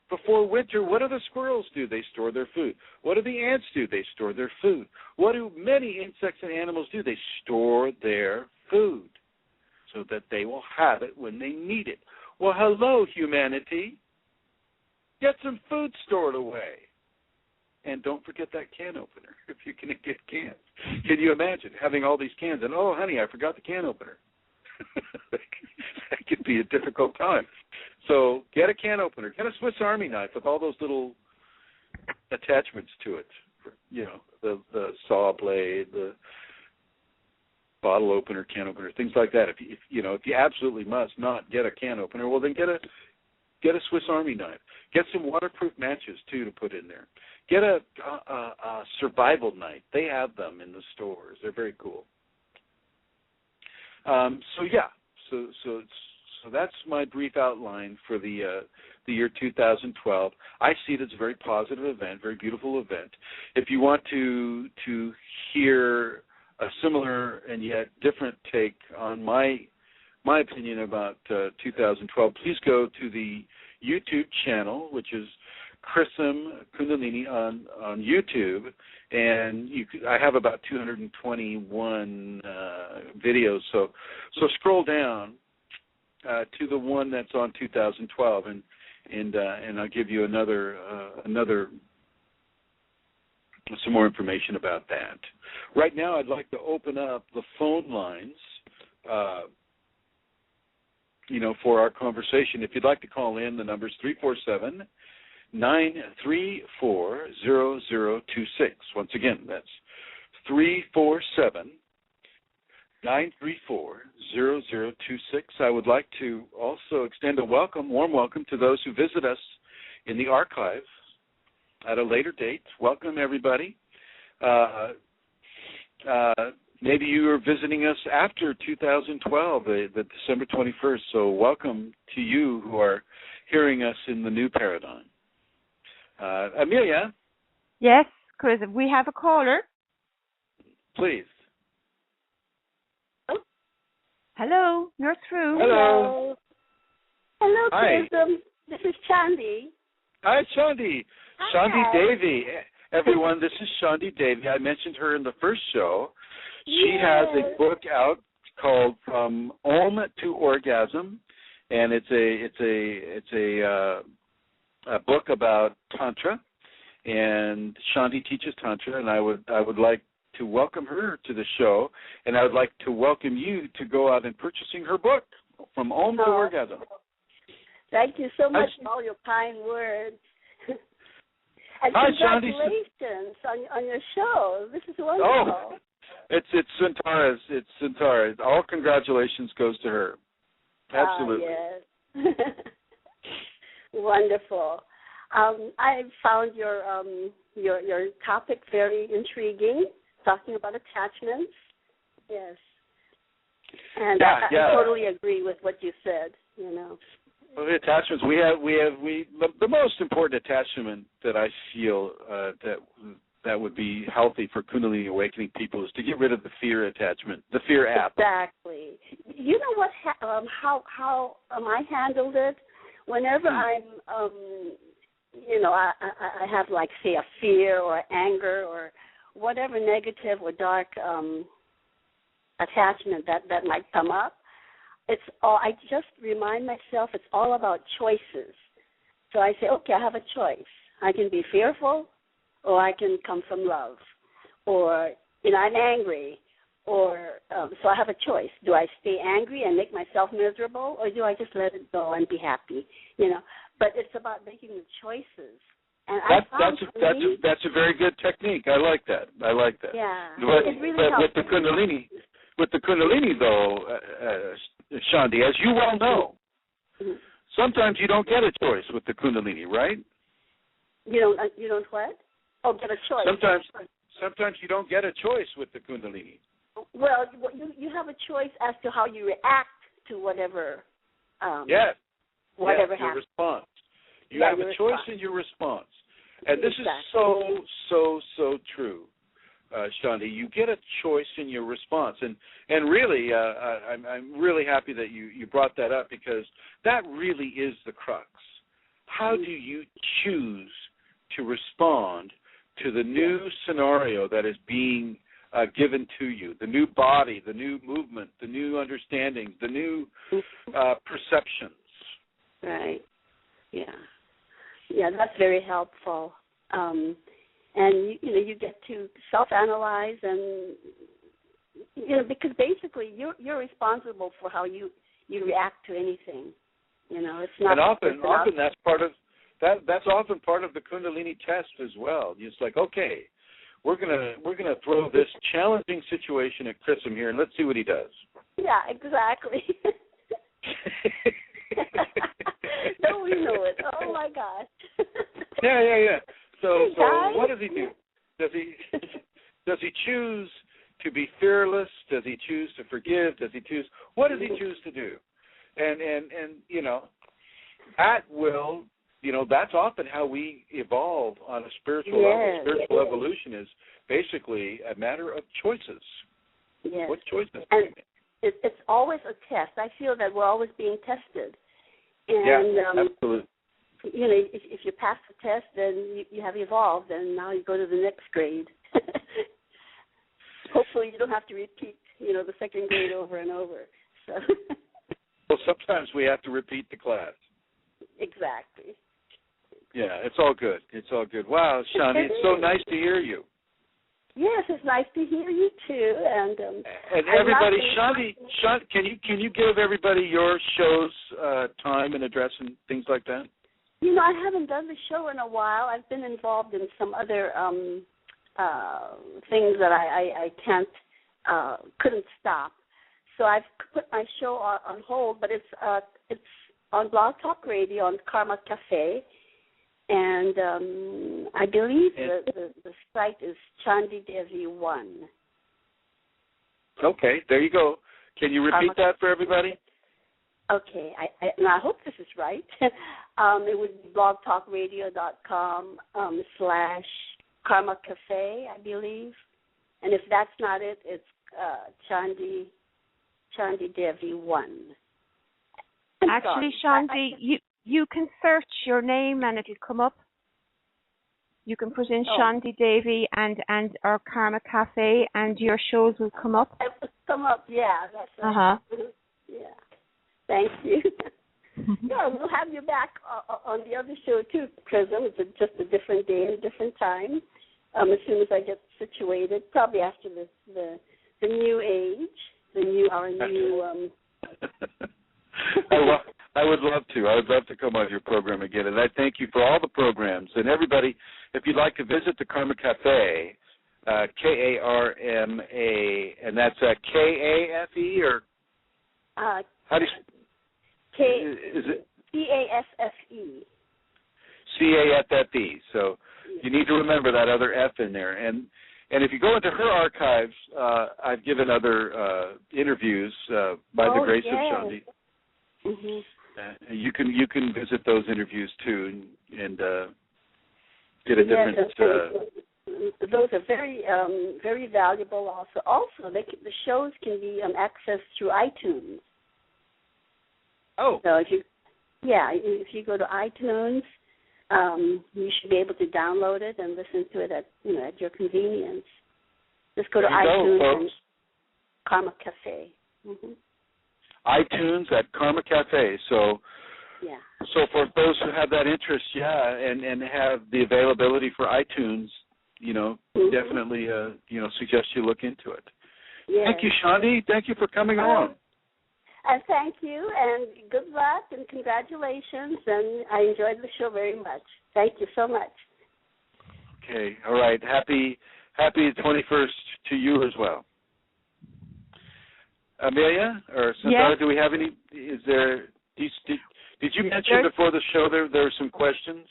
Before winter, what do the squirrels do? They store their food. What do the ants do? They store their food. What do many insects and animals do? They store their food so that they will have it when they need it. Well, hello, humanity. Get some food stored away. And don't forget that can opener if you can get cans. Can you imagine having all these cans and, oh, honey, I forgot the can opener? That could be a difficult time. So get a can opener. Get a Swiss Army knife with all those little attachments to it. You know, the saw blade, the bottle opener, can opener, things like that. If you absolutely must not get a can opener, well, then get a Swiss Army knife. Get some waterproof matches too to put in there. Get a survival knife. They have them in the stores. They're very cool. So that's my brief outline for the year 2012. I see it as a very positive event, very beautiful event. If you want to hear a similar and yet different take on my opinion about 2012, please go to the YouTube channel, which is Chrism Kundalini on YouTube, and I have about 221 videos. So scroll down to the one that's on 2012, and I'll give you another some more information about that. Right now, I'd like to open up the phone lines, for our conversation. If you'd like to call in, the number is 347-934-0026. Once again, that's 347-934-0026. I would like to also extend a warm welcome to those who visit us in the archive at a later date. Welcome, everybody. Maybe you are visiting us after 2012, the December 21st, so welcome to you who are hearing us in the new paradigm. Amelia? Yes, Chris, we have a caller. Please. Oh. Hello, you're through. Hello. Hello, Hi. Chrism. This is Chandi. Hi, Shandi. Hi. Shandi Devi. Everyone, this is Shandi Devi. I mentioned her in the first show. She has a book out called From Om to Orgasm, and it's a book about Tantra, and Shandi teaches Tantra, and I would like to welcome her to the show, and I would like to welcome you to go out and purchasing her book, From Om to Orgasm. Thank you so much for all your kind words. And Hi, congratulations on your show. This is wonderful. Oh, it's Centaura's. It's Centaura. All congratulations goes to her. Absolutely. Yes. Wonderful. I found your topic very intriguing, talking about attachments. Yes. And I totally agree with what you said, Well, the attachments the most important attachment that I feel that would be healthy for Kundalini awakening people is to get rid of the fear attachment, the fear app. Exactly. You know what? How I handled it. Whenever I'm, I have like say a fear or anger or whatever negative or dark attachment that might come up. It's all. I just remind myself it's all about choices. So I say, okay, I have a choice. I can be fearful, or I can come from love, or I'm angry, or so I have a choice. Do I stay angry and make myself miserable, or do I just let it go and be happy? But it's about making the choices. And that's a very good technique. I like that. Yeah, it really helps. With the Kundalini, though, Shandi, as you well know, sometimes you don't get a choice with the Kundalini, right? You don't what? Oh, get a choice. Sometimes you don't get a choice with the Kundalini. Well, you have a choice as to how you react to whatever. Yes. Whatever your happens. Response. You have a choice in your response, and this is so true. Shandi, you get a choice in your response, and really, I'm really happy that you brought that up, because that really is the crux. How do you choose to respond to the new scenario that is being given to you, the new body, the new movement, the new understandings, the new perceptions? Right. Yeah. Yeah, that's very helpful. and you get to self-analyze, and because basically you're responsible for how you react to anything. It's not. And often that's part of that. That's often part of the Kundalini test as well. It's like, okay, we're gonna throw this challenging situation at Chrism here, and let's see what he does. Yeah, exactly. Don't we know it? Oh my gosh. Yeah. So guys. what does he do? Does he choose to be fearless? Does he choose to forgive? What does he choose to do? And at will, that's often how we evolve on a spiritual level. Spiritual evolution is basically a matter of choices. Yes. What choices do and we make? It's always a test. I feel that we're always being tested. And, yeah, absolutely. If you pass the test, then you have evolved, and now you go to the next grade. Hopefully you don't have to repeat, the second grade over and over. So. Well, sometimes we have to repeat the class. Exactly. Yeah, it's all good. Wow, Shani, it's so nice to hear you. Yes, it's nice to hear you too. And everybody, Shani, can you give everybody your show's time and address and things like that? I haven't done the show in a while. I've been involved in some other things that I couldn't stop. So I've put my show on hold, but it's on BlogTalk Radio on Karma Cafe, and I believe the site is Chandi Devi 1. Okay, there you go. Can you repeat that for everybody? Okay, and I hope this is right. It would be blogtalkradio.com /Karma Cafe, I believe. And if that's not it, it's Chandi Devi 1. Actually, Shandi, you can search your name and it'll come up. You can put in Shandi Devi and our Karma Cafe, and your shows will come up. It will come up, yeah. That's right. Yeah. Thank you. Yeah, we'll have you back on the other show too, Chrism. It's just a different day and a different time. As soon as I get situated, probably after the new age, our new. I would love to. I would love to come on your program again, and I thank you for all the programs. And everybody, if you'd like to visit the Karma Cafe, Karma, and that's Kafe or how do you? Is it CAFFE? CAFFE. So you need to remember that other F in there. And if you go into her archives, I've given other interviews by the grace of Shandi. Mm-hmm. You can visit those interviews too and get a different. Those are very very valuable. Also, the shows can be accessed through iTunes. Oh. So if you go to iTunes, you should be able to download it and listen to it at your convenience. Just go to iTunes and Karma Cafe. Mm-hmm. iTunes at Karma Cafe. So for those who have that interest, and have the availability for iTunes, definitely suggest you look into it. Yes. Thank you, Shandi. Thank you for coming on. And thank you, and good luck, and congratulations, and I enjoyed the show very much. Thank you so much. Okay, all right. Happy 21st to you as well. Amelia or Santana, do we have any? Is there? Did you mention before the show there were some questions?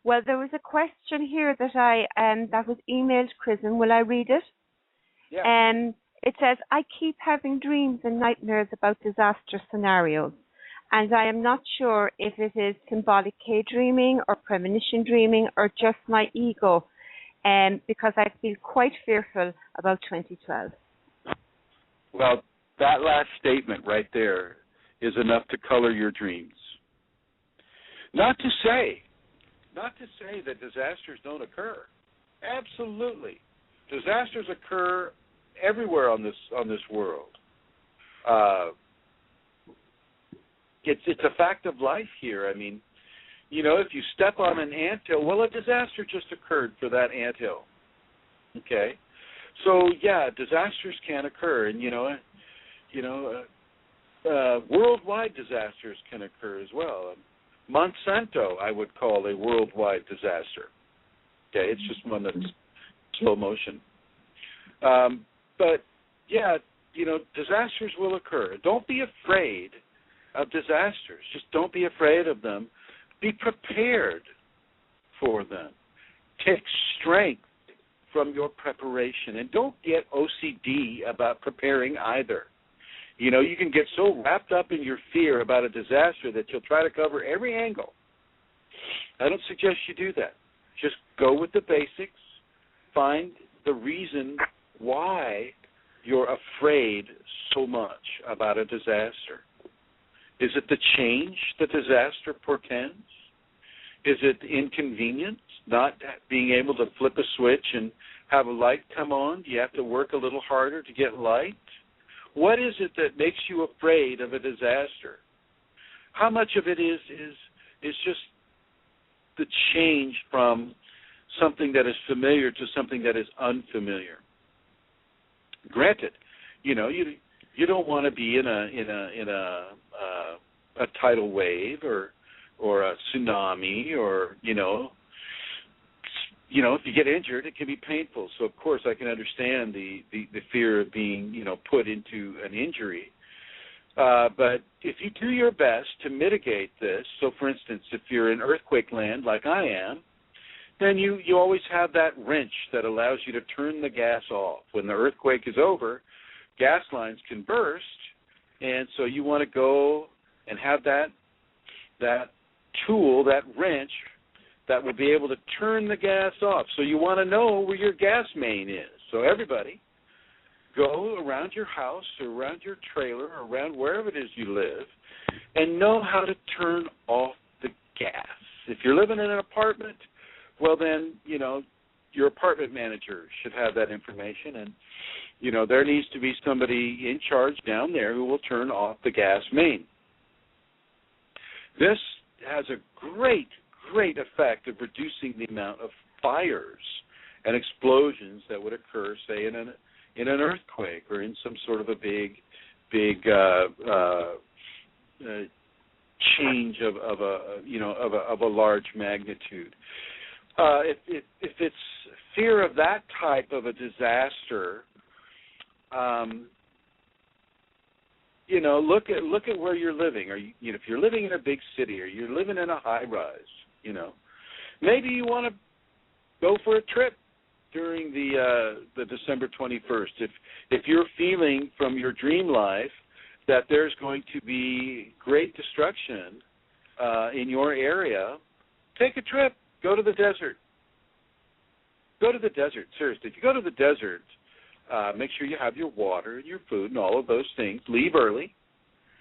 Well, there was a question here that that was emailed Chrism. Will I read it? Yeah. It says, I keep having dreams and nightmares about disaster scenarios, and I am not sure if it is symbolic K-dreaming or premonition dreaming or just my ego, because I feel quite fearful about 2012. Well, that last statement right there is enough to color your dreams. Not to say that disasters don't occur. Absolutely. Disasters occur everywhere on this world. It's a fact of life here. I mean, if you step on an anthill, well, a disaster just occurred for that anthill. Okay? So, yeah, disasters can occur. And, worldwide disasters can occur as well. Monsanto, I would call a worldwide disaster. Okay? It's just one that's slow motion. But, yeah, disasters will occur. Don't be afraid of disasters. Just don't be afraid of them. Be prepared for them. Take strength from your preparation. And don't get OCD about preparing either. You can get so wrapped up in your fear about a disaster that you'll try to cover every angle. I don't suggest you do that. Just go with the basics. Find the reason why you're afraid so much about a disaster. Is it the change the disaster portends? Is it inconvenience, not being able to flip a switch and have a light come on? Do you have to work a little harder to get light? What is it that makes you afraid of a disaster? How much of it is just the change from something that is familiar to something that is unfamiliar? Granted, you don't want to be in a tidal wave or a tsunami or if you get injured, it can be painful. So of course I can understand the fear of being put into an injury. But if you do your best to mitigate this, so for instance, if you're in earthquake land like I am, then you always have that wrench that allows you to turn the gas off. When the earthquake is over, gas lines can burst, and so you want to go and have that tool, that wrench, that will be able to turn the gas off. So you want to know where your gas main is. So everybody, go around your house or around your trailer or around wherever it is you live and know how to turn off the gas. If you're living in an apartment, well then, your apartment manager should have that information, and, there needs to be somebody in charge down there who will turn off the gas main. This has a great effect of reducing the amount of fires and explosions that would occur, say, in an earthquake or in some sort of a big change of a large magnitude. If it's fear of that type of a disaster, look at where you're living. Or if you're living in a big city or you're living in a high rise, maybe you want to go for a trip during the December 21st. If you're feeling from your dream life that there's going to be great destruction in your area, take a trip. Go to the desert. Go to the desert. Seriously, if you go to the desert, make sure you have your water and your food and all of those things. Leave early.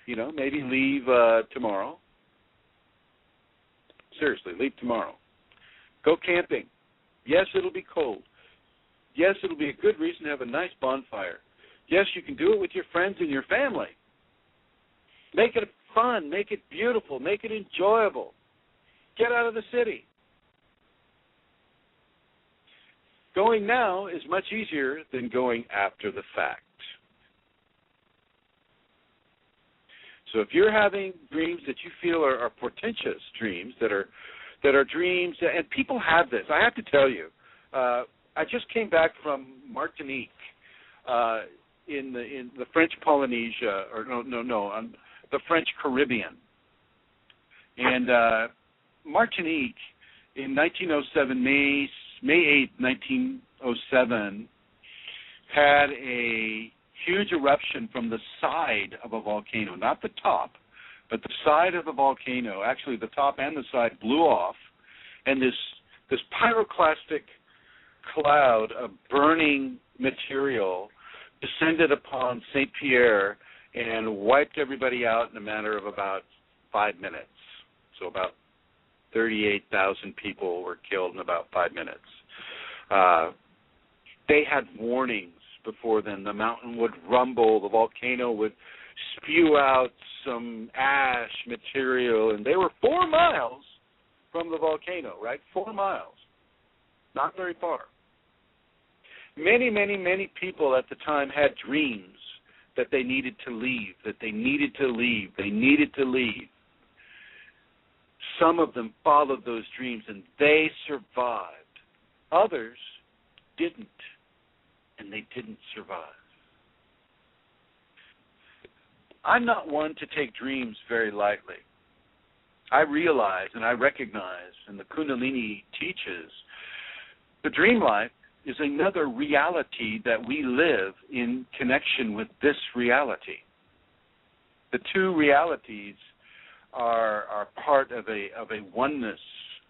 Maybe leave tomorrow. Seriously, leave tomorrow. Go camping. Yes, it'll be cold. Yes, it'll be a good reason to have a nice bonfire. Yes, you can do it with your friends and your family. Make it fun. Make it beautiful. Make it enjoyable. Get out of the city. Going now is much easier than going after the fact. So if you're having dreams that you feel are portentous dreams, that are dreams, and people have this. I have to tell you, I just came back from Martinique in the French Polynesia, or the French Caribbean, and Martinique in 1907, May 8th, 1907, had a huge eruption from the side of a volcano, not the top, but the side of the volcano. Actually, the top and the side blew off, and this pyroclastic cloud of burning material descended upon St. Pierre and wiped everybody out in a matter of about 5 minutes. So about 38,000 people were killed in about 5 minutes. They had warnings before then. The mountain would rumble, the volcano would spew out some ash material, and they were 4 miles from the volcano, right? 4 miles. Not very far. Many, many, many people at the time had dreams that they needed to leave, they needed to leave. Some of them followed those dreams and they survived. Others didn't, and they didn't survive. I'm not one to take dreams very lightly. I realize and I recognize, and the Kundalini teaches, the dream life is another reality that we live in connection with this reality. The two realities are part of a oneness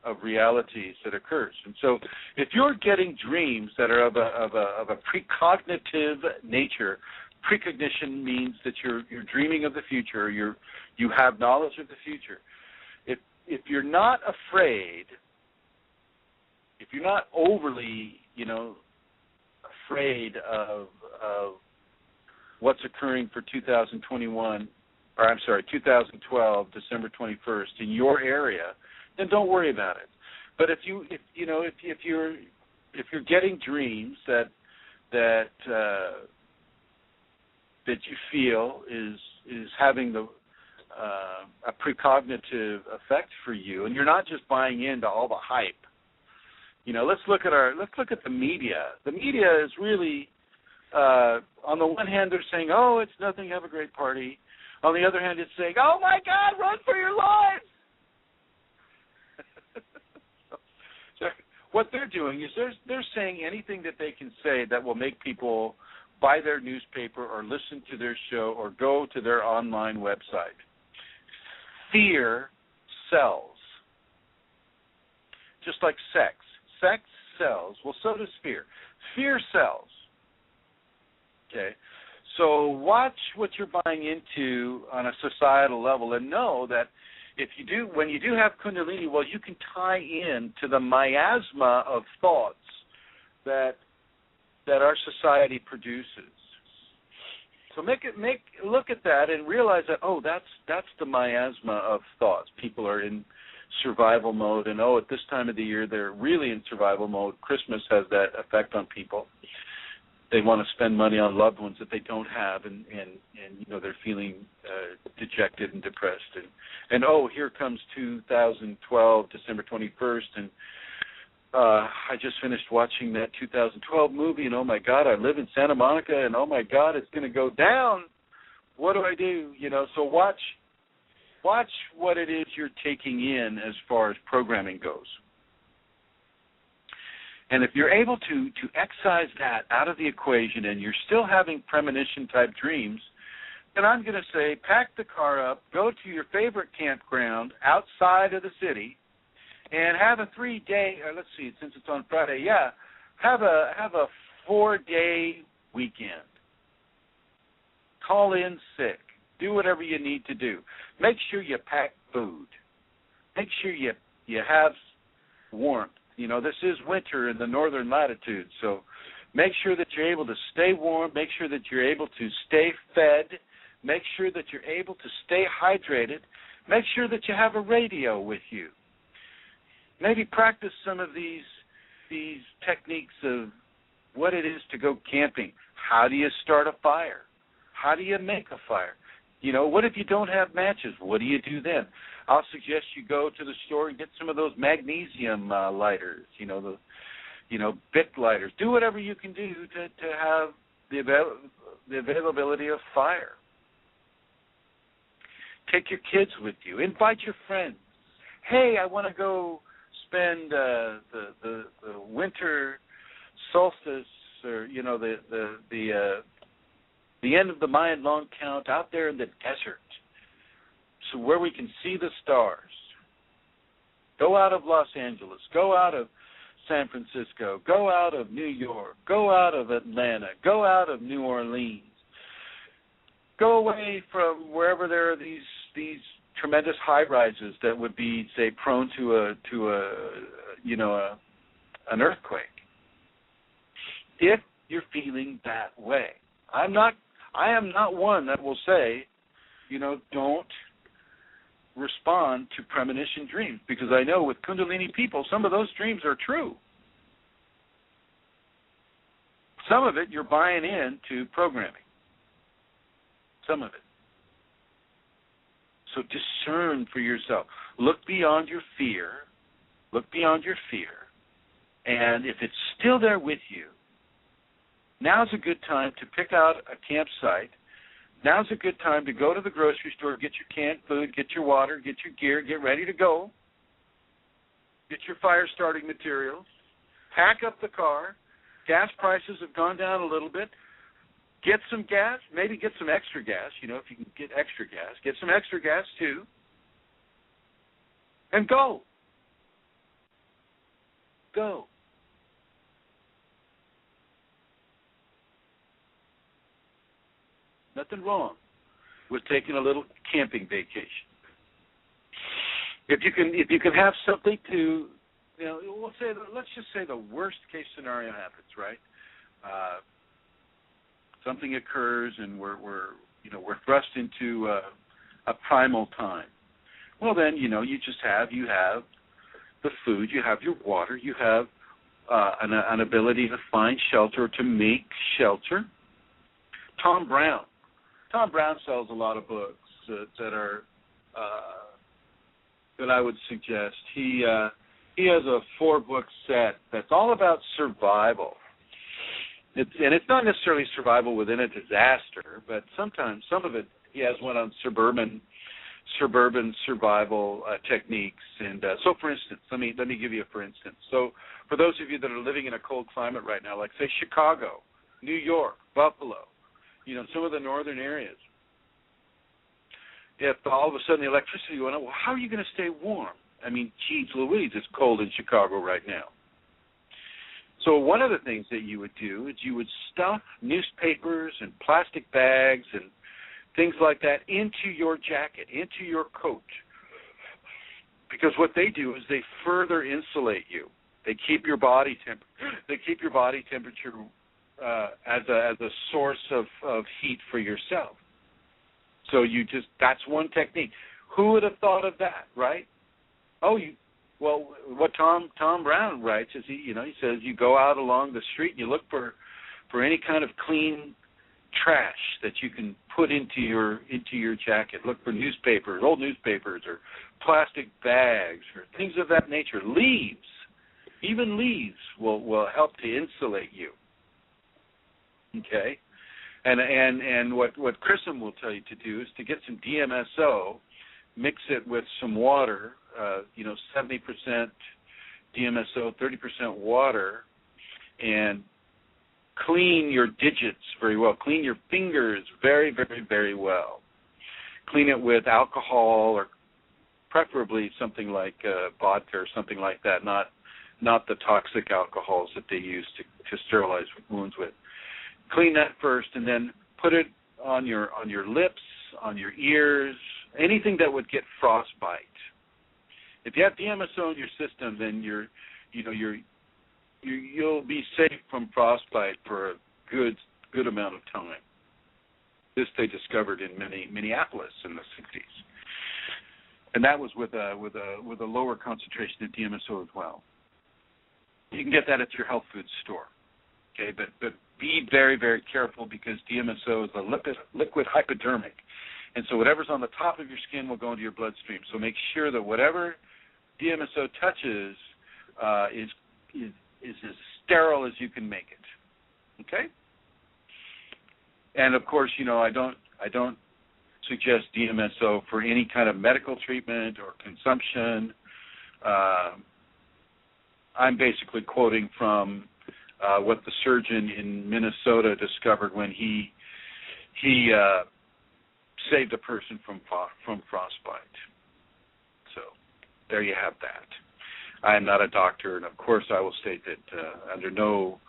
of realities that occurs. And so if you're getting dreams that are of a precognitive nature, precognition means that you're dreaming of the future, you have knowledge of the future. If you're not afraid, if you're not overly, afraid of what's occurring for 2012, December 21st in your area, then don't worry about it. But if you're getting dreams that you feel is having a precognitive effect for you, and you're not just buying into all the hype. Let's look at the media. The media is really, on the one hand, they're saying, "Oh, it's nothing. Have a great party." On the other hand, it's saying, "Oh my God, run for your lives!" So what they're doing is they're saying anything that they can say that will make people buy their newspaper or listen to their show or go to their online website. Fear sells. Just like sex. Sex sells. Well, so does fear. Fear sells. Okay? So watch what you're buying into on a societal level and know that when you do have Kundalini, well, you can tie in to the miasma of thoughts that our society produces. So look at that and realize that, that's the miasma of thoughts. People are in survival mode, and at this time of the year they're really in survival mode. Christmas has that effect on people. They want to spend money on loved ones that they don't have, and they're feeling dejected and depressed. And here comes 2012, December 21st, and I just finished watching that 2012 movie, and oh my God, I live in Santa Monica, and oh my God, it's going to go down. What do I do? So watch what it is you're taking in as far as programming goes. And if you're able to excise that out of the equation and you're still having premonition-type dreams, then I'm going to say pack the car up, go to your favorite campground outside of the city, and have a 3-day, let's see, since it's on Friday, have a 4-day weekend. Call in sick. Do whatever you need to do. Make sure you pack food. Make sure you have warmth. This is winter in the northern latitudes, so make sure that you're able to stay warm. Make sure that you're able to stay fed. Make sure that you're able to stay hydrated. Make sure that you have a radio with you. Maybe practice some of these techniques of what it is to go camping. How do you start a fire? How do you make a fire? What if you don't have matches? What do you do then? I'll suggest you go to the store and get some of those magnesium lighters, Bic lighters. Do whatever you can do to have the availability of fire. Take your kids with you. Invite your friends. Hey, I want to go spend the winter solstice, or the end of the Mayan long count out there in the desert, so where we can see the stars. Go out of Los Angeles. Go out of San Francisco. Go out of New York. Go out of Atlanta. Go out of New Orleans. Go away from wherever there are these tremendous high rises that would be, say, prone to an earthquake. If you're feeling that way, I am not one that will say, don't respond to premonition dreams, because I know with Kundalini people, some of those dreams are true. Some of it you're buying into programming. Some of it. So discern for yourself. Look beyond your fear. Look beyond your fear. And if it's still there with you, now's a good time to pick out a campsite. Now's a good time to go to the grocery store, get your canned food, get your water, get your gear, get ready to go. Get your fire starting materials. Pack up the car. Gas prices have gone down a little bit. Get some gas, maybe get some extra gas, if you can get extra gas. Get some extra gas, too. And go. Go. Nothing wrong with taking a little camping vacation. If you can have something to, let's just say the worst case scenario happens, right? Something occurs and we're thrust into a primal time. Well, then you have the food, you have your water, you have an ability to find shelter, to make shelter. Tom Brown sells a lot of books that are that I would suggest. He has a 4-book set that's all about survival. It's not necessarily survival within a disaster, but sometimes some of it. He has one on suburban survival techniques. And so, for instance, let me give you a for instance. So, for those of you that are living in a cold climate right now, like say Chicago, New York, Buffalo, some of the northern areas. If all of a sudden the electricity went out, well, how are you going to stay warm? I mean, geez Louise, it's cold in Chicago right now. So one of the things that you would do is you would stuff newspapers and plastic bags and things like that into your jacket, into your coat. Because what they do is they further insulate you. They keep your body temperature as a source of heat for yourself. So that's one technique. Who would have thought of that, right? Well, what Tom Brown writes is he says you go out along the street and you look for any kind of clean trash that you can put into your jacket. Look for newspapers, old newspapers, or plastic bags, or things of that nature. Leaves, even leaves will help to insulate you. Okay, and what Chrism will tell you to do is to get some DMSO, mix it with some water. 70% DMSO, 30% water, and clean your digits very well. Clean your fingers very, very, very well. Clean it with alcohol, or preferably something like vodka or something like that, not the toxic alcohols that they use to sterilize wounds with. Clean that first, and then put it on your lips, on your ears, anything that would get frostbite. If you have DMSO in your system, then you'll be safe from frostbite for a good amount of time. This they discovered in Minneapolis in the 60s, and that was with a lower concentration of DMSO as well. You can get that at your health food store. Okay, but be very, very careful, because DMSO is a liquid hypodermic, and so whatever's on the top of your skin will go into your bloodstream. So make sure that whatever DMSO touches is as sterile as you can make it. Okay? And of course, I don't suggest DMSO for any kind of medical treatment or consumption. I'm basically quoting from what the surgeon in Minnesota discovered when he saved a person from frostbite. So there you have that. I am not a doctor, and of course I will state that under no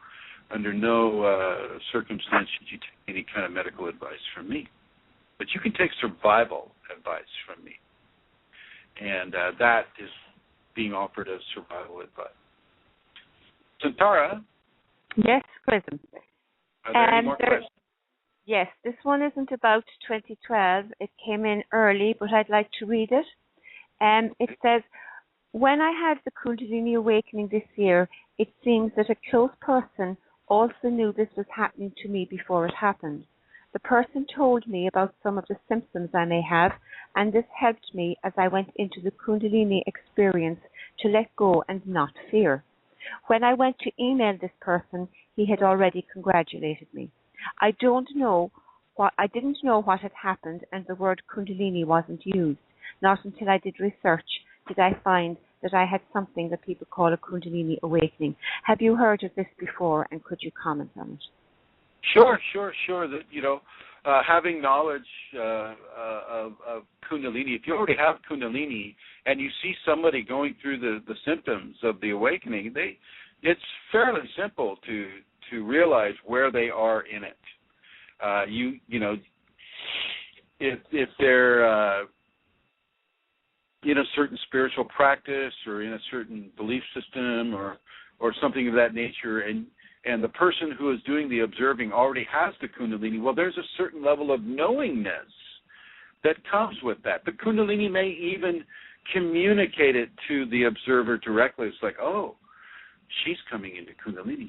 circumstance should you take any kind of medical advice from me. But you can take survival advice from me, and that is being offered as survival advice. Santara? Yes, Chrism. Are there any more questions? Yes, this one isn't about 2012. It came in early, but I'd like to read it. It says, when I had the Kundalini awakening this year, it seems that a close person also knew this was happening to me before it happened. The person told me about some of the symptoms I may have, and this helped me as I went into the Kundalini experience to let go and not fear. When I went to email this person, he had already congratulated me. I didn't know what had happened, and the word Kundalini wasn't used. Not until I did research did I find that I had something that people call a Kundalini awakening. Have you heard of this before, and could you comment on it? Sure. That, having knowledge of Kundalini, if you already have Kundalini and you see somebody going through the symptoms of the awakening, it's fairly simple to realize where they are in it. If they're in a certain spiritual practice or in a certain belief system or something of that nature, and the person who is doing the observing already has the Kundalini, well, there's a certain level of knowingness that comes with that. The Kundalini may even communicate it to the observer directly. It's like, oh, she's coming into Kundalini.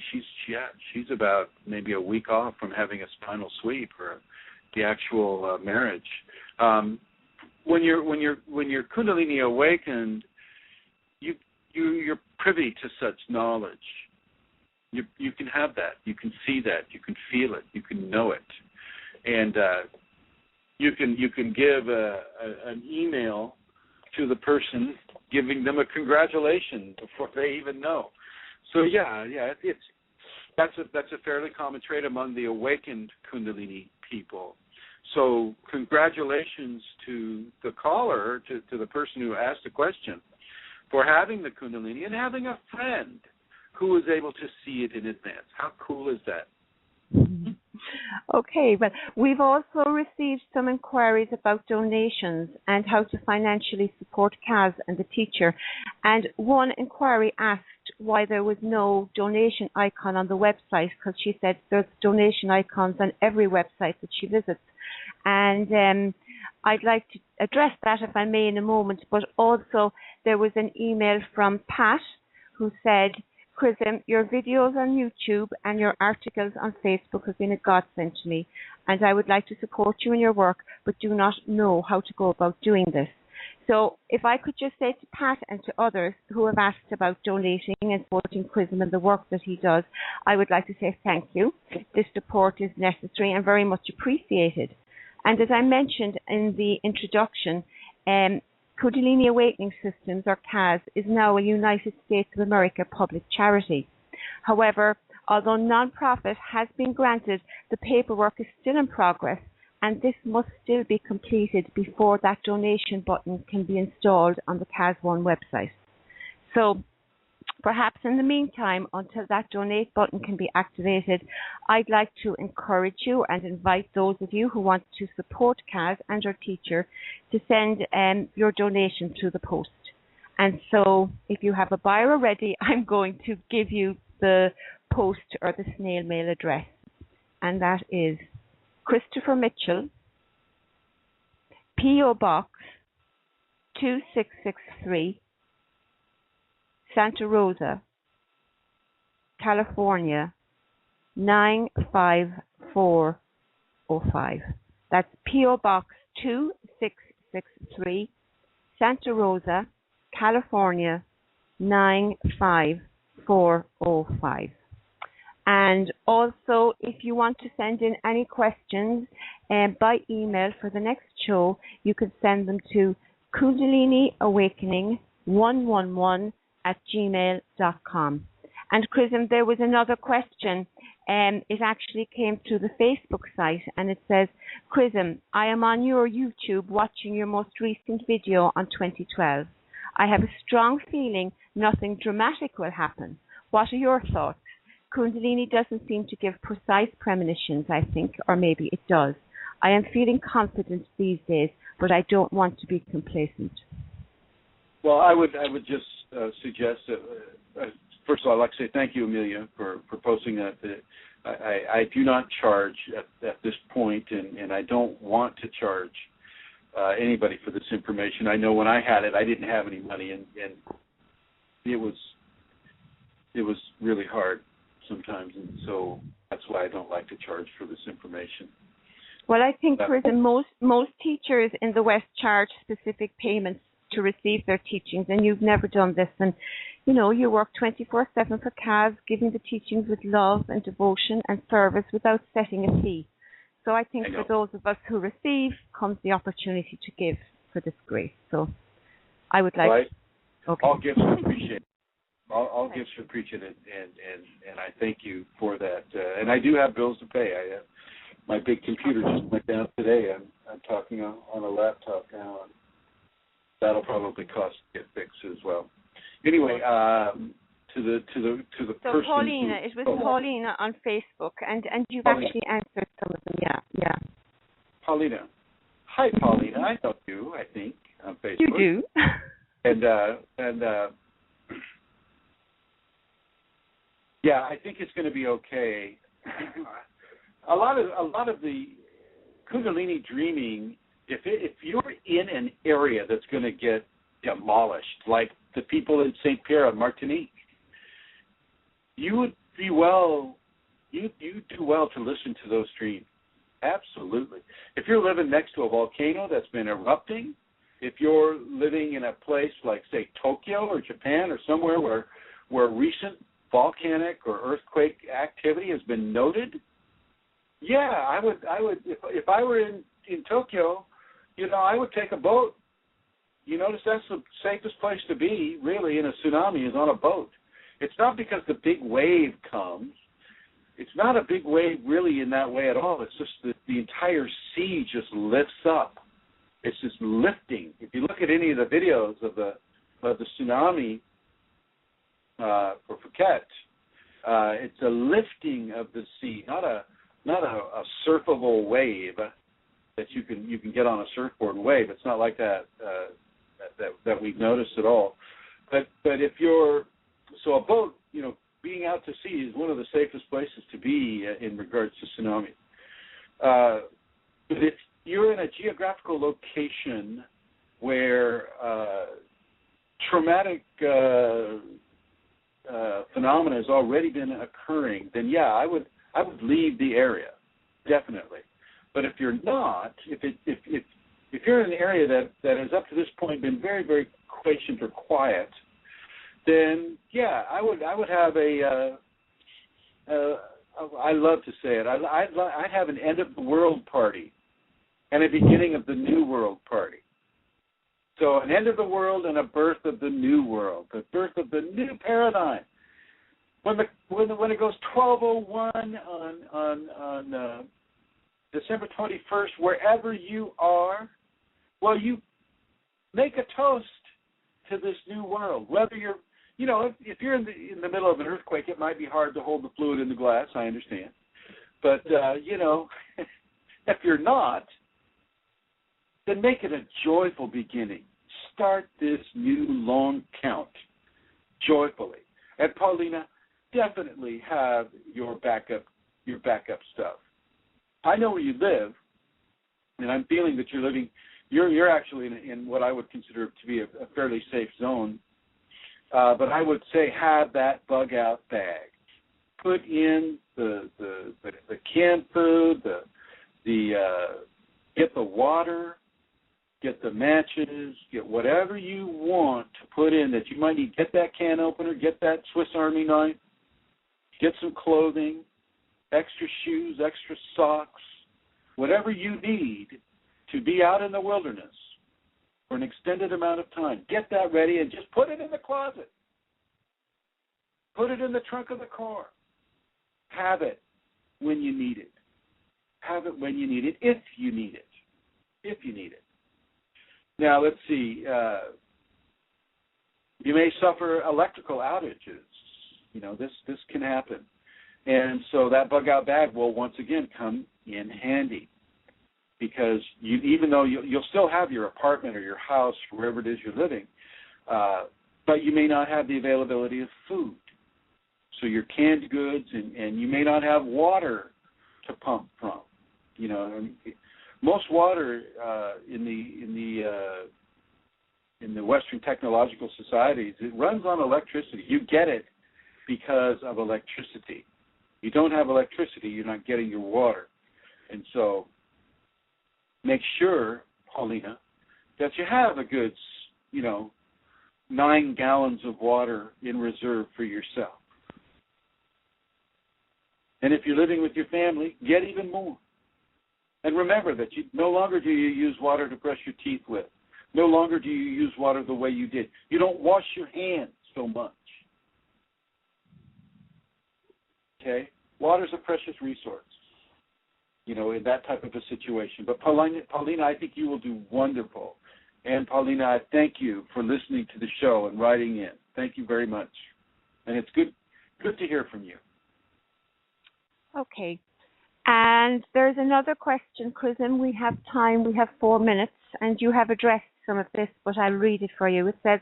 She's about maybe a week off from having a spinal sweep or the actual marriage. When you're Kundalini awakened, you're privy to such knowledge. You can have that. You can see that. You can feel it. You can know it, and you can give an email to the person, giving them a congratulation before they even know. So that's a fairly common trait among the awakened Kundalini people. So congratulations to the caller, to the person who asked the question, for having the Kundalini and having a friend who is able to see it in advance. How cool is that? Okay, well, we've also received some inquiries about donations and how to financially support Kaz and the teacher. And one inquiry asked why there was no donation icon on the website, because she said there's donation icons on every website that she visits. And I'd like to address that, if I may, in a moment. But also there was an email from Pat who said, Chrism, your videos on YouTube and your articles on Facebook have been a godsend to me, and I would like to support you in your work, but do not know how to go about doing this. So if I could just say to Pat and to others who have asked about donating and supporting Chrism and the work that he does, I would like to say thank you. This support is necessary and very much appreciated. And as I mentioned in the introduction, Kundalini Awakening Systems, or CAS, is now a United States of America public charity. However, although non-profit has been granted, the paperwork is still in progress, and this must still be completed before that donation button can be installed on the CAS One website. So perhaps in the meantime, until that donate button can be activated, I'd like to encourage you and invite those of you who want to support Kaz and her teacher to send your donation through the post. And so if you have a buyer already, I'm going to give you the post or the snail mail address. And that is Christopher Mitchell, P.O. Box 2663, Santa Rosa, California, 95405. That's P.O. Box 2663, Santa Rosa, California, 95405. And also, if you want to send in any questions by email for the next show, you can send them to kundaliniawakening111@gmail.com. And Chrism, there was another question. It actually came through the Facebook site, and it says, Chrism, I am on your YouTube watching your most recent video on 2012. I have a strong feeling nothing dramatic will happen. What are your thoughts? Kundalini doesn't seem to give precise premonitions, I think, or maybe it does. I am feeling confident these days, but I don't want to be complacent. Well, I would just suggest that, first of all, I'd like to say thank you, Amelia, for posting that. I do not charge at this point, and I don't want to charge anybody for this information. I know when I had it, I didn't have any money, and it was really hard sometimes, and so that's why I don't like to charge for this information. Well, I think, Chrism, most teachers in the West charge specific payments to receive their teachings, and you've never done this. And, you know, you work 24/7 for CAS, giving the teachings with love and devotion and service without setting a fee. So I think for those of us who receive comes the opportunity to give for this grace. So I would like... Okay. All gifts are appreciated. All gifts are appreciated, and I thank you for that. And I do have bills to pay. My big computer just went down today. I'm talking on a laptop now, and that'll probably cost to get fixed as well. Anyway, to the so person. Paulina, it was Paulina on Facebook, and you've actually answered some of them. Yeah. Paulina, hi Paulina. I know you. I think on Facebook. You do. And yeah, I think it's going to be okay. A lot of the Kundalini dreaming, if you're in an area that's going to get demolished, like the people in St. Pierre, Martinique, you would be well. You do well to listen to those dreams. Absolutely. If you're living next to a volcano that's been erupting, if you're living in a place like, say, Tokyo or Japan or somewhere where recent volcanic or earthquake activity has been noted, yeah, I would if I were in Tokyo, I would take a boat. You notice that's the safest place to be, really, in a tsunami is on a boat. It's not because the big wave comes. It's not a big wave really in that way at all. It's just that the entire sea just lifts up. It's just lifting. If you look at any of the videos of the tsunami for Phuket, it's a lifting of the sea, not a surfable wave that you can get on a surfboard and wave. It's not like that that we've noticed at all. But if you're a boat, being out to sea is one of the safest places to be in regards to tsunami. But if you're in a geographical location where traumatic phenomena has already been occurring, then yeah, I would leave the area, definitely. But if you're not, if you're in an area that has up to this point been very, very patient or quiet, then yeah, I would have I love to say it. I'd have an end of the world party and a beginning of the new world party. So an end of the world and a birth of the new world, the birth of the new paradigm. When it goes 12:01 on December 21st, wherever you are, well, you make a toast to this new world. Whether you're, if you're in the middle of an earthquake, it might be hard to hold the fluid in the glass. I understand, but if you're not, then make it a joyful beginning. Start this new long count joyfully. And Paulina, definitely have your backup stuff. I know where you live, and I'm feeling that you're actually in what I would consider to be a fairly safe zone. But I would say have that bug out bag. Put in the canned food, get the water, get the matches, get whatever you want to put in that you might need. Get that can opener, get that Swiss Army knife, get some clothing, extra shoes, extra socks, whatever you need to be out in the wilderness for an extended amount of time. Get that ready and just put it in the closet. Put it in the trunk of the car. Have it when you need it. Have it when you need it, if you need it. If you need it. Now, let's see. You may suffer electrical outages. This can happen. And so that bug-out bag will once again come in handy because even though you'll still have your apartment or your house, wherever it is you're living, but you may not have the availability of food. So your canned goods and you may not have water to pump from. Most water in the Western technological societies, it runs on electricity. You get it because of electricity. You don't have electricity, you're not getting your water. And so make sure, Paulina, that you have a good, 9 gallons of water in reserve for yourself. And if you're living with your family, get even more. And remember that no longer do you use water to brush your teeth with. No longer do you use water the way you did. You don't wash your hands so much. Okay? Water's a precious resource, in that type of a situation. But Paulina, I think you will do wonderful. And Paulina, I thank you for listening to the show and writing in. Thank you very much. And it's good to hear from you. Okay. And there's another question, Chrism. We have time. We have 4 minutes, and you have addressed some of this, but I'll read it for you. It says,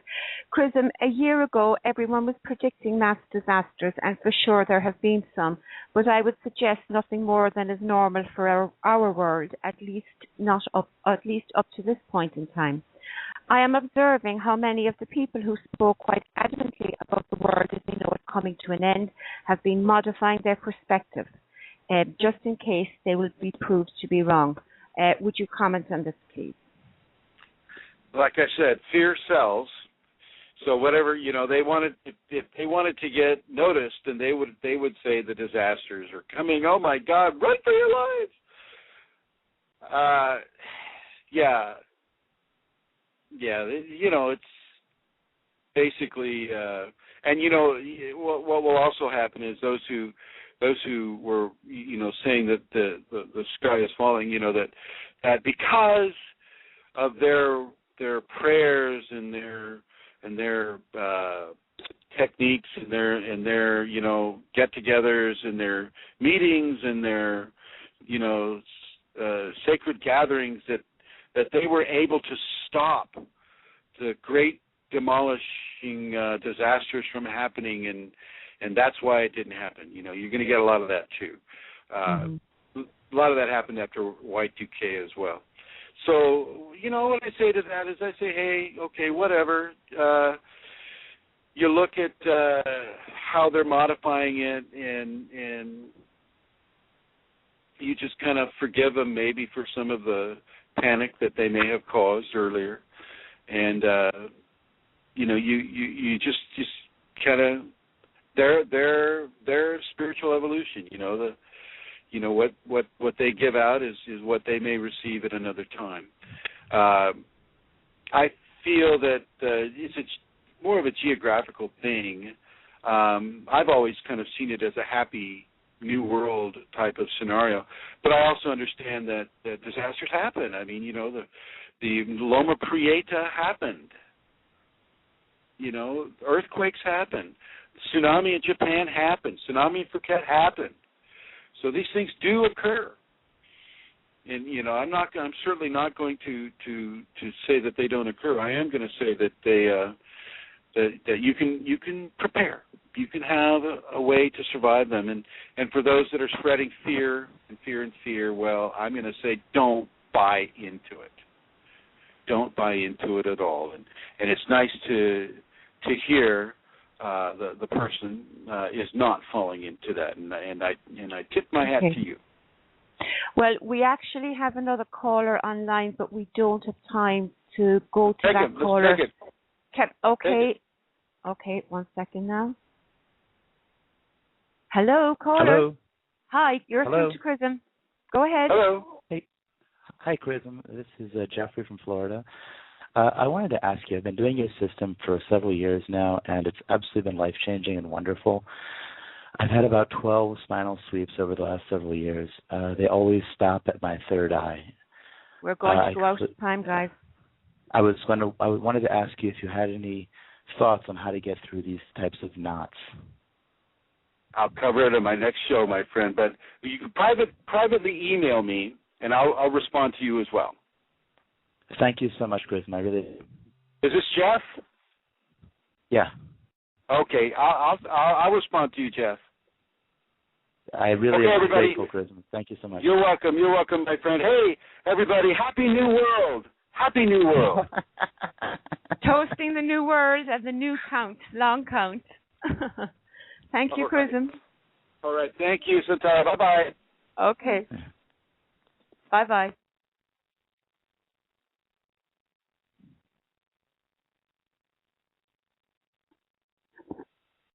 Chrism, a year ago, everyone was predicting mass disasters, and for sure there have been some, but I would suggest nothing more than is normal for our world, at least up to this point in time. I am observing how many of the people who spoke quite adamantly about the world as we know it coming to an end have been modifying their perspective, just in case they will be proved to be wrong. Would you comment on this, please? Like I said, fear sells. So whatever they wanted, if they wanted to get noticed, then they would say the disasters are coming. Oh my God, run for your lives! It's basically, and what will also happen is those who were saying that the sky is falling, that because of their prayers and their techniques and their get-togethers and their meetings and their sacred gatherings that they were able to stop the great demolishing disasters from happening, and that's why it didn't happen. You're going to get a lot of that too. A lot of that happened after Y2K as well. So, what I say to that is I say, hey, okay, whatever. You look at how they're modifying it, and you just kind of forgive them maybe for some of the panic that they may have caused earlier, and you just kind of their spiritual evolution. What they give out is what they may receive at another time. I feel that it's more of a geographical thing. I've always kind of seen it as a happy new world type of scenario, but I also understand that disasters happen. I mean, the Loma Prieta happened. Earthquakes happen. Tsunami in Japan happened. Tsunami in Phuket happened. So these things do occur, and I'm certainly not going to say that they don't occur. I am going to say that that you can prepare. You can have a way to survive them, and for those that are spreading fear, well, I'm going to say don't buy into it. Don't buy into it at all, and it's nice to hear. The person is not falling into that, and I tip my hat to you. Well, we actually have another caller online, but we don't have time to go to that caller. Okay, 1 second now. Hello, caller. Hello. Hi, you're through to Chrism. Go ahead. Hello. Hey. Hi, Chrism. This is Jeffrey from Florida. I wanted to ask you, I've been doing your system for several years now, and it's absolutely been life-changing and wonderful. I've had about 12 spinal sweeps over the last several years. They always stop at my third eye. We're going to go out of time, guys. I wanted to ask you if you had any thoughts on how to get through these types of knots. I'll cover it in my next show, my friend, but you can privately email me, and I'll respond to you as well. Thank you so much, Chris. I really. Is this Jeff? Yeah. Okay, I'll respond to you, Jeff. I really Okay, am everybody. grateful, Chrism. Thank you so much. You're welcome. You're welcome, my friend. Hey, everybody, Happy New World. Happy New World. Toasting the new world and the new count, long count. Thank you, Chrism. All right. Thank you, Satara. Bye-bye. Okay. Bye-bye.